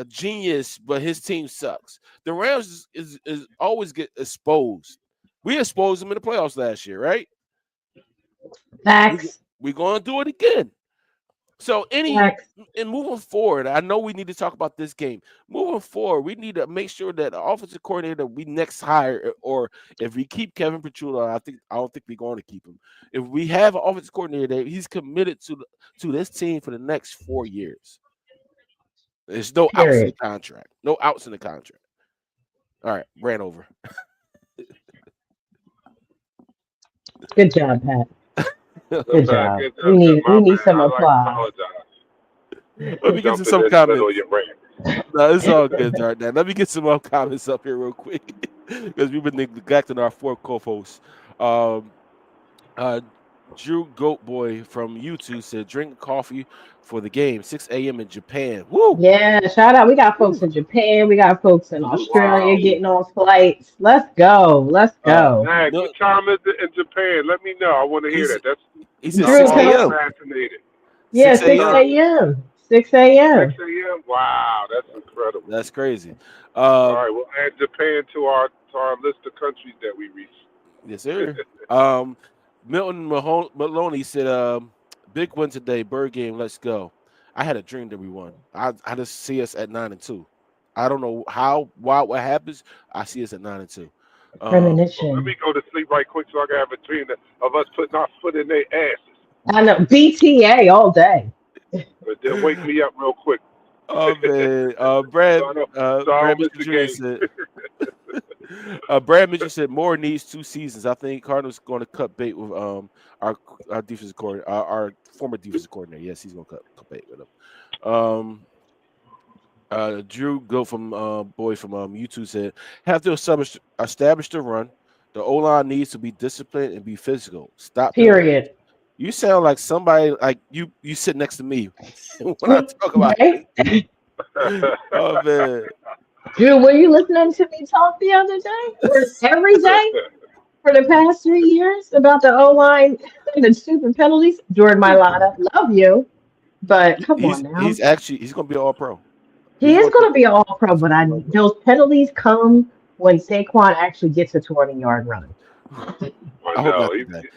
S3: genius, but his team sucks. The Rams is always get exposed. We exposed them in the playoffs last year, right?
S5: Facts.
S3: We're going to do it again. So
S5: Facts.
S3: and moving forward, I know we need to talk about this game. Moving forward, we need to make sure that the offensive coordinator we next hire, or if we keep Kevin Petrulla, I don't think we're going to keep him. If we have an offensive coordinator, he's committed to this team for the next 4 years. There's no outs in the
S5: Period.
S3: contract. No outs in the contract. All right, ran over.
S5: Good job, Pat. Good job.
S2: Good
S5: We
S2: job.
S5: need
S2: My
S5: we need
S2: bad.
S5: some
S2: I like to
S5: applause.
S2: apologize
S3: Let
S2: for
S3: me get to
S2: jumping
S3: some
S2: in the middle of
S3: comments.
S2: your rant.
S3: No, it's all good, right now. Let me get some more comments up here real quick because we've been neglecting our 4 co-hosts. Um, Drew Goatboy from YouTube said, "Drink coffee for the game. 6 a.m. in Japan. Woo,
S5: Yeah, shout out. We got folks
S3: woo,
S5: in Japan. We got folks in
S3: salute to
S5: Australia
S2: Wow.
S3: you."
S5: getting on flights. Let's go. Let's go.
S2: Max,
S3: No,
S2: what time is it in Japan? Let me know. I want to hear
S3: he's
S2: that.
S3: he said
S2: I'm
S3: 6
S5: Drew,
S2: always
S5: tell
S3: a.m.
S2: fascinated.
S5: yeah,
S3: 6
S2: What
S5: 6
S3: a.m.
S2: time?
S5: a.m. 6
S2: 6
S5: a.m.
S2: a.m. Wow, that's incredible.
S3: That's crazy.
S2: All right, we'll add Japan to our list of countries that we reach.
S3: Yes, sir. Milton Maloney said, "Big win today. Bird game. Let's go." I had a dream that we won. I just see us at 9-2. I don't know what happens. I see us at 9-2.
S2: Well, let
S5: Premonition.
S2: me go to sleep right quick so I can have a dream of us putting our foot in their asses.
S5: I know BTA all day.
S2: But then wake me up real quick.
S3: Oh man,
S2: So I
S3: Brad
S2: don't miss
S3: Mitchell
S2: the
S3: Jr.
S2: game.
S3: said. Brad Mitchell said Moore needs 2 seasons. I think Cardinals going to cut bait with our defensive coordinator, our former defensive coordinator. Yes, he's going to cut bait with him. Drew Go from boy from YouTube said have to establish the run. The O line needs to be disciplined and be physical. Stop penalty.
S5: Period.
S3: You sound like somebody like you. You sit next to me when I talk about
S5: Right?
S3: this. Oh man.
S5: Drew, were you listening to me talk the other day or every day for the past 3 years about the O line and the stupid penalties? Jordan Mailata, love you, but come on now.
S3: He's gonna be an all pro.
S5: He
S3: He's
S5: is
S3: gonna
S5: going to be an all pro, but
S3: be
S5: those penalties come when Saquon actually gets a 20-yard run.
S2: I
S3: I hope
S2: know
S3: not today.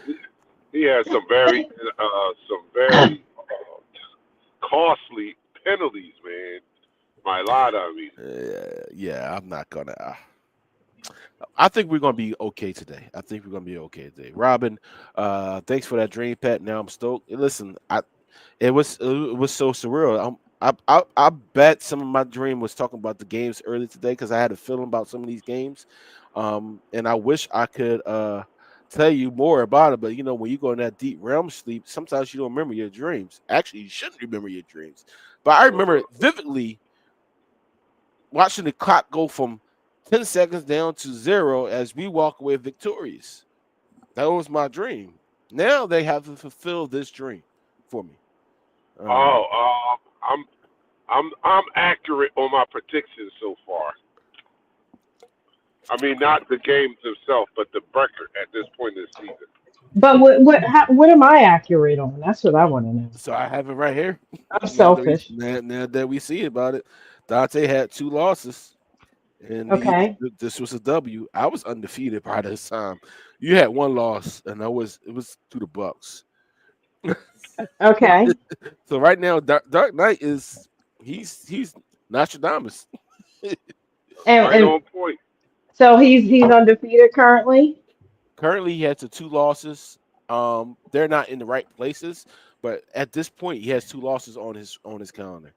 S2: he has some very costly penalties, man. My lot, I mean.
S3: Yeah, I'm not gonna. I think we're gonna be okay today. I think we're gonna be okay today. Robin, thanks for that dream, Pat. Now I'm stoked. Listen, it was so surreal. I bet some of my dream was talking about the games early today because I had a feeling about some of these games, and I wish I could tell you more about it. But you know, when you go in that deep realm sleep, sometimes you don't remember your dreams. Actually, you shouldn't remember your dreams. But I remember vividly watching the clock go from 10 seconds down to 0 as we walk away victorious. That was my dream. Now they have to fulfill this dream for me.
S2: Oh, I'm accurate on my predictions so far. I mean, not the games themselves, but the record at this point in the season.
S5: But what am I accurate on? That's what I want to know.
S3: So I have it right here.
S5: I'm selfish.
S3: Now that we see about it, Dante had 2 losses, and
S5: Okay.
S3: this was a W. I was undefeated by this time. You had 1 loss, and it was to the Bucks.
S5: Okay.
S3: So right now, Dark Knight he's Nostradamus.
S2: Right
S5: And
S2: on point.
S5: so he's undefeated currently.
S3: Currently, he has the 2 losses. They're not in the right places, but at this point, he has 2 losses on his calendar.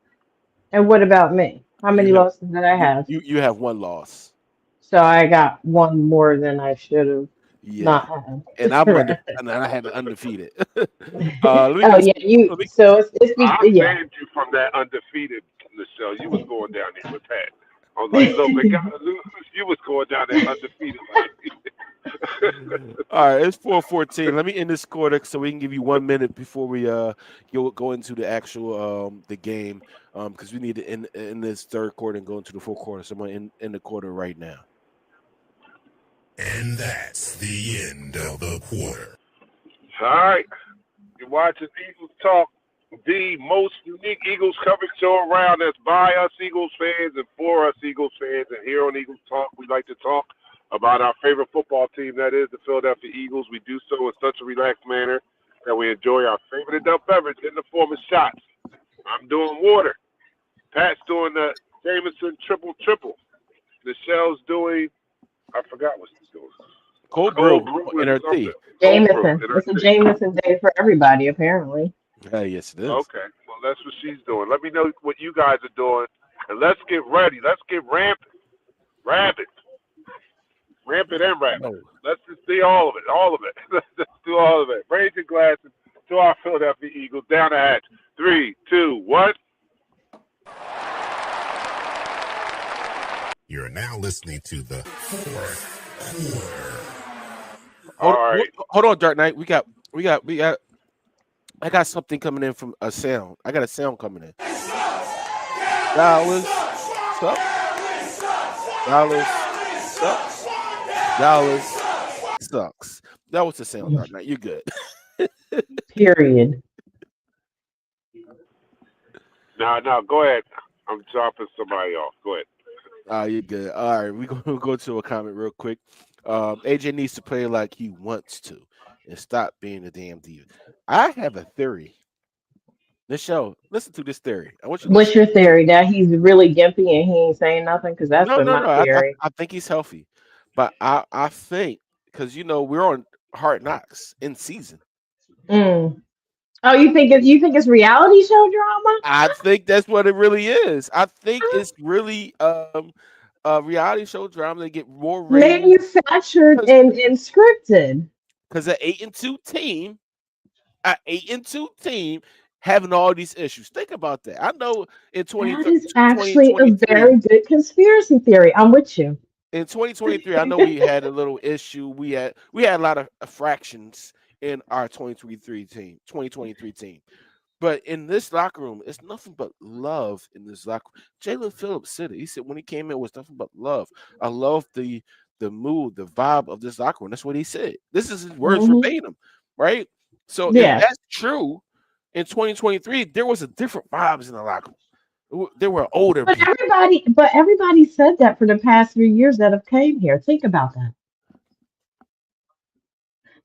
S5: And what about me? How
S3: You
S5: many
S3: have
S5: losses did I have?
S3: you have 1 loss.
S5: So I got one more than I should have
S3: Yeah,
S5: not had.
S3: and I'm
S5: Right.
S3: and I have it undefeated. Let me
S5: Oh
S3: just
S5: yeah, you.
S3: let me,
S5: So
S2: I
S5: yeah.
S2: banned you from that undefeated, Nichelle. You was going down there with Pat. I was like, look, we got to lose. You was going down there undefeated.
S3: all right, it's 4:14. Let me end this quarter so we can give you 1 minute before we go into the actual the game because we need to end in this third quarter and go into the fourth quarter. So I'm gonna end the quarter right now.
S4: And that's the end of the quarter.
S2: All right. You're watching Eagles Talk, the most unique Eagles coverage show around. That's by us Eagles fans and for us Eagles fans. And here on Eagles Talk, we like to talk about our favorite football team, that is the Philadelphia Eagles. We do so in such a relaxed manner that we enjoy our favorite adult beverage in the form of shots. I'm doing water. Pat's doing the Jameson triple triple. Michelle's doing, I forgot what she's doing.
S3: Cold
S2: Cold
S3: brew
S2: brew and something.
S3: NRT.
S2: Cold brew
S5: Jameson.
S2: in her
S5: It's a
S2: tea.
S5: Jameson day for everybody, apparently.
S3: Yes, it is.
S2: Okay, well, that's what she's doing. Let me know what you guys are doing, and let's get ready. Let's get rampant, rampant and rampant.
S3: Oh,
S2: Let's just see all of it, all of it. Let's just do all of it. Raise your glasses to our Philadelphia Eagles. Down the hatch. 3, 2, 1.
S4: You're now listening to the fourth quarter.
S2: All right.
S3: hold on, Dark Knight. We got. I got something coming in from a sound. I got a sound coming in. Dallas sucks. Dallas sucks. Dallas sucks. That was the sound, Dark Knight. You're good.
S5: Period.
S2: No, go ahead. I'm dropping somebody off. Go ahead.
S3: You're good. All right, we're gonna go to a comment real quick. AJ needs to play like he wants to and stop being a damn diva. I have a theory. Nichelle, listen to this theory. I want you to
S5: What's
S3: listen.
S5: your theory? That he's really gimpy and he ain't saying nothing? Because that's been my
S3: No.
S5: theory.
S3: I think he's healthy, but I think because we're on Hard Knocks in season.
S5: Mm. Oh, you think it's reality show drama?
S3: I think that's what it really is. I think it's really a reality show drama. They get more ratings
S5: Manufactured and scripted.
S3: because an 8-2 team, an 8-2 team having all these issues. Think about that. I know in
S5: That
S3: 20,
S5: is actually a
S3: 2023,
S5: very good conspiracy theory. I'm with you.
S3: in 2023, I know we had a little issue. We had a lot of fractions in our 2023 team. But in this locker room, it's nothing but love in this locker room. Jalen Phillips said it. He said when he came in, it was nothing but love. I love the mood, the vibe of this locker room. That's what he said. This is his words
S5: Hmm.
S3: verbatim, right? So if
S5: Yeah.
S3: that's true, in 2023, there was a different vibes in the locker room. There were older
S5: But
S3: people.
S5: everybody said that for the past 3 years that have came here. Think about that.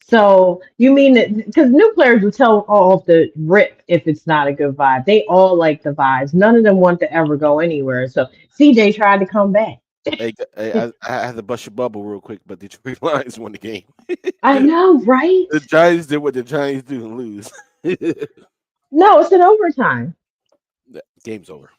S5: So you mean that because new players will tell off the rip if it's not a good vibe. They all like the vibes. None of them want to ever go anywhere. So CJ tried to come back.
S3: I had to bust your bubble real quick, but Detroit Lions won the game.
S5: I know, right?
S3: The Giants did what the Giants do and lose. The
S5: No, it's an overtime.
S3: game's over.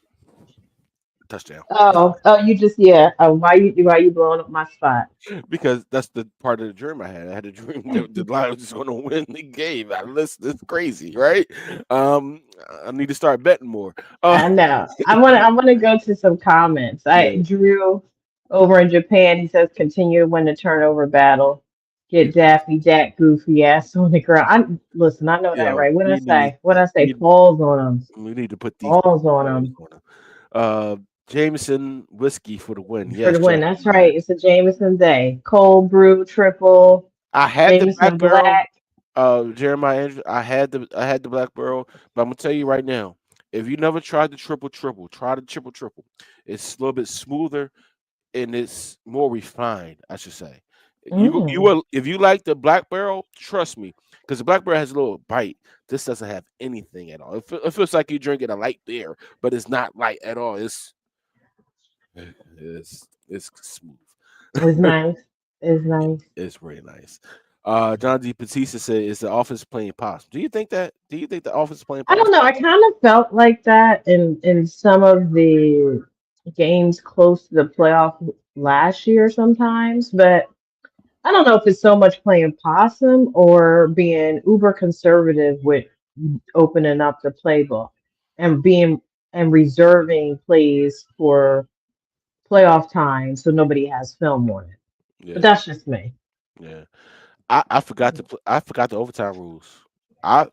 S3: Touchdown.
S5: Oh, you just yeah. Why you blowing up my spot?
S3: Because that's the part of the dream I had. I had a dream that the Lions was going to win the game. I listen, it's crazy, right? Um, I need to start betting more.
S5: I know. I want to go to some comments.
S3: Yeah,
S5: Drew over in Japan. He says continue to win the turnover battle. Get Daffy Jack goofy ass on the ground. Listen. I know that
S3: yo,
S5: right. What I
S3: we need
S5: say? What I say?
S3: we,
S5: Pause on him.
S3: we need to put these
S5: Pause on
S3: balls
S5: him
S3: on them. Uh, Jameson whiskey for the win.
S5: for
S3: Yes,
S5: the win.
S3: Jack.
S5: That's right. It's a Jameson day. Cold brew, triple,
S3: I had the
S5: Jameson
S3: black barrel.
S5: black.
S3: Jeremiah Andrews. I had the black barrel, but I'm gonna tell you right now, if you never tried the triple, try the triple. It's a little bit smoother and it's more refined, I should say. You
S5: Mm.
S3: will if you like the black barrel, trust me, because the black barrel has a little bite. This doesn't have anything at all. It feels like you're drinking a light beer, but it's not light at all. It's smooth.
S5: It's nice. It's nice.
S3: It's really nice. John D. Batista said, "Is the offense playing possum?" Do you think that? Do you think the offense is playing
S5: I don't
S3: possum?
S5: know. I kind of felt like that in some of the games close to the playoff last year sometimes, but I don't know if it's so much playing possum or being uber conservative with opening up the playbook and being and reserving plays for playoff time so nobody has film on it. But
S3: Yeah,
S5: that's just me.
S3: yeah. I forgot to I forgot the overtime rules. I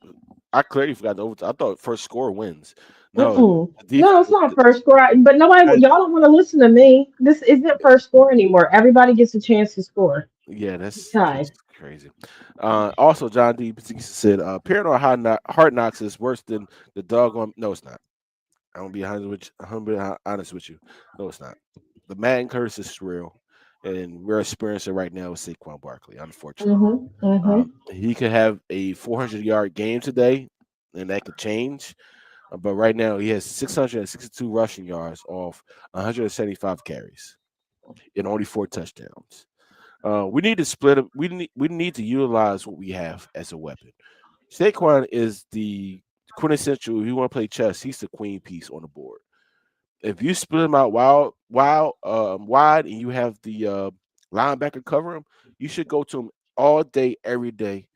S3: I clearly forgot the overtime. I thought first score wins. No,
S5: Mm-mm.
S3: the
S5: No, it's not
S3: defense.
S5: first score. But nobody, y'all don't want to listen to me. This isn't first score anymore. Everybody gets a chance to score.
S3: Yeah,
S5: It's
S3: that's
S5: tied.
S3: crazy. Also, John D. Batista said, "Paranoid hard knocks is worse than the dog on." No, it's not. I'm gonna be honest with you. No, it's not. The Madden curse is real, and we're experiencing it right now with Saquon Barkley. Unfortunately,
S5: Mm-hmm. Mm-hmm.
S3: he could have a 400-yard game today, and that could change. But right now, he has 662 rushing yards off 175 carries and only 4 touchdowns. We need to split up. We need to utilize what we have as a weapon. Saquon is the quintessential. If you want to play chess, he's the queen piece on the board. If you split him out wide, and you have the linebacker cover him, you should go to him all day, every day,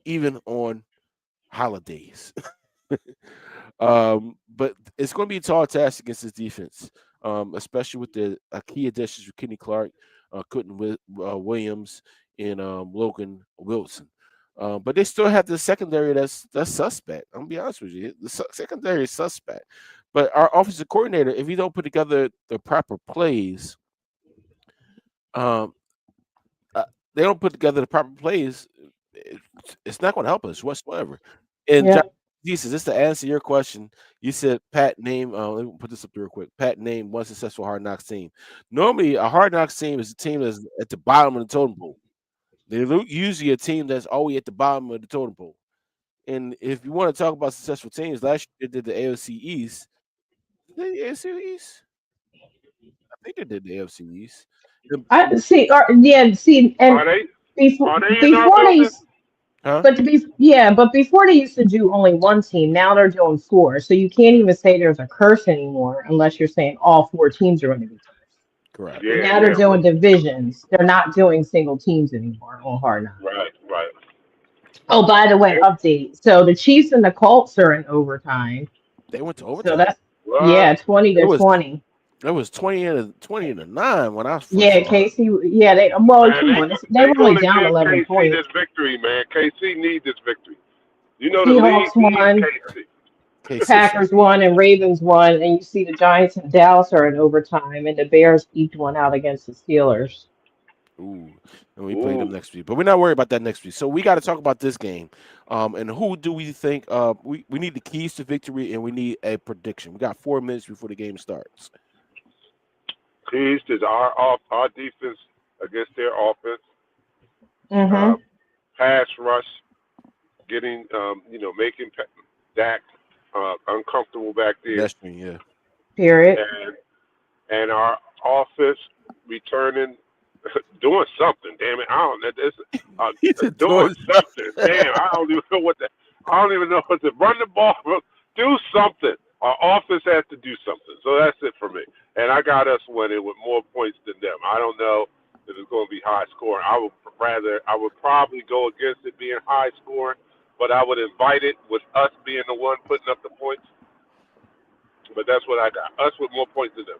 S3: even on holidays. But it's going to be a tall task against this defense, especially with the key additions with Kenny Clark, Williams, and Logan Wilson. But they still have the secondary that's suspect. I'm gonna be honest with you, the secondary is suspect. But our offensive coordinator, if he don't put together the proper plays, um, uh, they don't put together the proper plays, it's not going to help us whatsoever. And John,
S5: Yep.
S3: Jesus, just to answer your question, you said Pat name. Let me put this up real quick. Pat name one successful Hard Knocks team. Normally, a Hard Knocks team is a team that's at the bottom of the totem pole. Usually a team that's always at the bottom of the totem pole. And if you want to talk about successful teams, last year they did the AFC East. Did they AFC East? I think they did the AFC East. The-
S5: I see. Or yeah. See, and
S2: Are they?
S5: before
S2: Are they in our
S5: before they
S2: building?
S3: Huh?
S5: But before they used to do only one team. Now they're doing four. So you can't even say there's a curse anymore unless you're saying all four teams are going to be cursed.
S3: Correct.
S2: Yeah,
S5: Now they're
S2: yeah,
S5: doing divisions. They're not doing single teams anymore on Hard Knocks.
S2: right.
S5: Oh, by the way, update. So the Chiefs and the Colts are in overtime.
S3: They went to
S5: So
S3: overtime.
S5: that's
S2: What?
S5: 20
S3: It
S5: to
S3: was
S5: 20.
S3: 20 and 9 when I first
S5: Yeah,
S3: saw it.
S5: Casey. Yeah, they well,
S2: Man,
S5: come on. They
S2: they
S5: were only
S2: gonna
S5: down
S2: give
S5: 11
S2: KC
S5: points.
S2: this victory, man. KC need this victory. You know the league
S5: Seahawks
S2: needs
S5: won,
S2: KC.
S3: KC.
S5: Packers won, and Ravens won. And you see the Giants and Dallas are in overtime, and the Bears eked one out against the Steelers.
S3: Ooh, and we play them
S2: Ooh,
S3: next week, but we're not worried about that next week. So we got to talk about this game. And who do we think? We need the keys to victory, and we need a prediction. We got 4 minutes before the game starts.
S2: East is our defense against their offense.
S5: Mm-hmm.
S2: Pass rush, getting making Dak uncomfortable back there,
S3: Pedestrian, yeah.
S5: Period.
S2: and our offense returning, doing something. Damn it, I don't know.
S3: He said
S2: Doing something. Damn, I don't even know what to run the ball. Do something. Our offense has to do something. So that's it for me. And I got us winning with more points than them. I don't know if it's going to be high scoring. I would probably go against it being high scoring, but I would invite it with us being the one putting up the points. But that's what I got. Us with more points than them.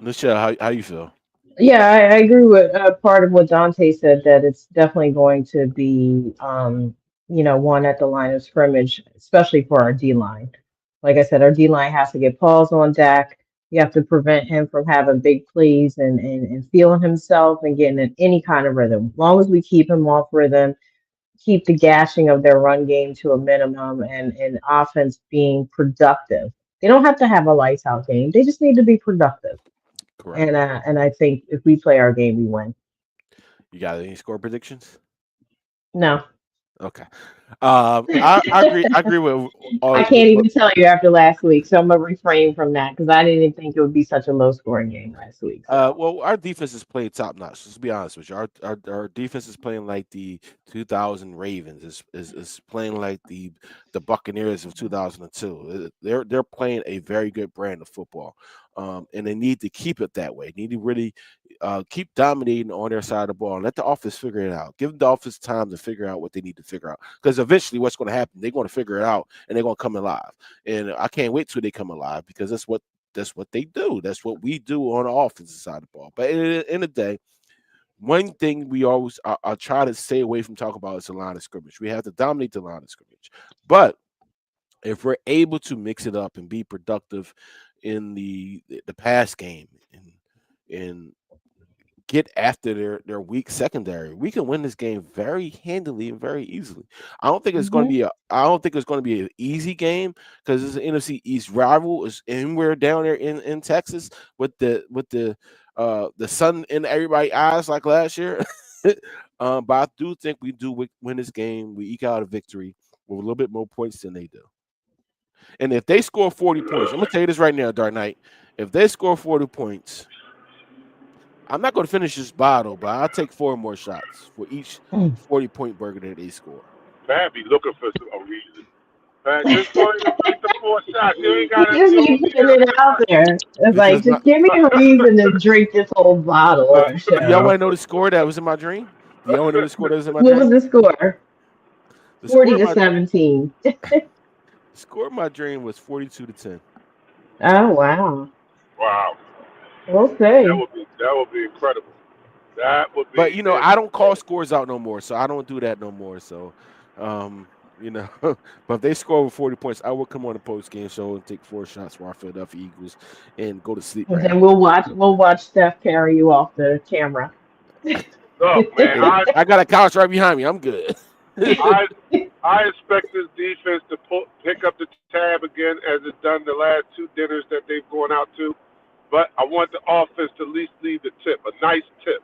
S3: Nichelle, how you feel?
S5: Yeah, I agree with part of what Dante said that it's definitely going to be, one at the line of scrimmage, especially for our D line. Like I said, our D line has to get paws on Dak. You have to prevent him from having big plays and feeling himself and getting in any kind of rhythm. As long as we keep him off rhythm, keep the gashing of their run game to a minimum and offense being productive. They don't have to have a lights out game. They just need to be productive.
S3: Correct.
S5: And I think if we play our game, we win.
S3: You got any score predictions?
S5: No.
S3: Okay. I agree. I agree with
S5: I
S3: all.
S5: can't even tell you after last week, so I'm gonna refrain from that because I didn't think it would be such a low scoring game last week. So
S3: Well, our defense is playing top notch. Let's be honest with you. Our defense is playing like the 2000 Ravens. Is playing like the Buccaneers of 2002. They're playing a very good brand of football, and they need to keep it that way. They need to really keep dominating on their side of the ball and let the offense figure it out. Give the offense time to figure out what they need to figure out. Because eventually, what's going to happen? They're going to figure it out, and they're going to come alive. And I can't wait till they come alive because that's what they do. That's what we do on the offensive side of the ball. But at the end of the day, one thing we always I try to stay away from talking about is the line of scrimmage. We have to dominate the line of scrimmage. But if we're able to mix it up and be productive in the pass game and get after their weak secondary, we can win this game very handily and very easily. I don't think it's going to
S5: mhm.
S3: be an easy game because it's an NFC East rival. Is and we're down there in Texas with the sun in everybody's eyes like last year. But I do think we do win this game. We eke out a victory with a little bit more points than they do. And if they score 40 points, I'm gonna tell you this right now, Dark Knight. If they score 40 points, I'm not going to finish this bottle, but I'll take 4 more shots for each
S5: Mm.
S3: 40-point burger that they score.
S2: Pat be looking for a reason. Pat, just go ahead and take the 4 shots. You ain't got
S5: You
S2: to.
S5: just
S2: You
S5: be
S2: don't need
S5: putting it out there. It's like,
S3: Because
S5: just give me a reason to drink this whole bottle on the
S3: do y'all want
S5: show.
S3: to know the score that was in my dream? Do y'all want to know the score that was in my
S5: What was
S3: dream?
S5: the score?
S3: The
S5: 40
S3: score of
S5: to
S3: my
S5: 17.
S3: dream was 42-10.
S5: Oh, wow.
S2: Wow,
S5: We'll see.
S2: that would be incredible. That would
S3: But
S2: be
S3: I don't call
S2: incredible.
S3: scores out no more, so I don't do that no more. So, um, but if they score over 40 points, I will come on the post game show and take 4 shots for our Philadelphia Eagles and go to sleep
S5: And
S3: right
S5: then
S3: after.
S5: we'll watch Steph carry you off the camera.
S2: Look, man,
S3: Hey, I got a couch right behind me. I'm good.
S2: I I expect this defense to pick up the tab again as it's done the last 2 dinners that they've gone out to. But I want the offense to at least leave the tip, a nice tip.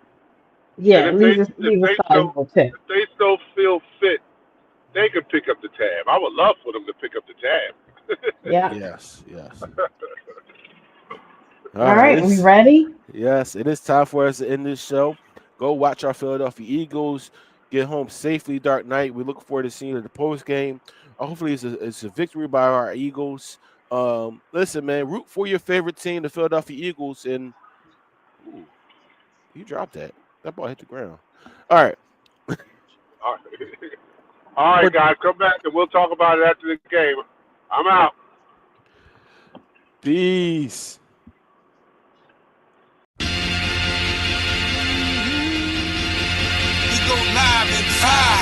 S2: And
S5: Yeah,
S2: if
S5: leave a sizable tip.
S2: they still feel fit, they can pick up the tab. I would love for them to pick up the tab.
S5: Yeah.
S3: Yes.
S5: All
S3: All right.
S5: right, we ready?
S3: Yes, it is time for us to end this show. Go watch our Philadelphia Eagles get home safely. Dark Knight. We look forward to seeing you at the post game. Hopefully, it's a victory by our Eagles. Listen, man, root for your favorite team, the Philadelphia Eagles, and ooh, you dropped that. That ball hit the ground. All right.
S2: All right. All right, guys, come back and we'll talk about it after the game. I'm out.
S3: Peace.
S1: We go live in 5,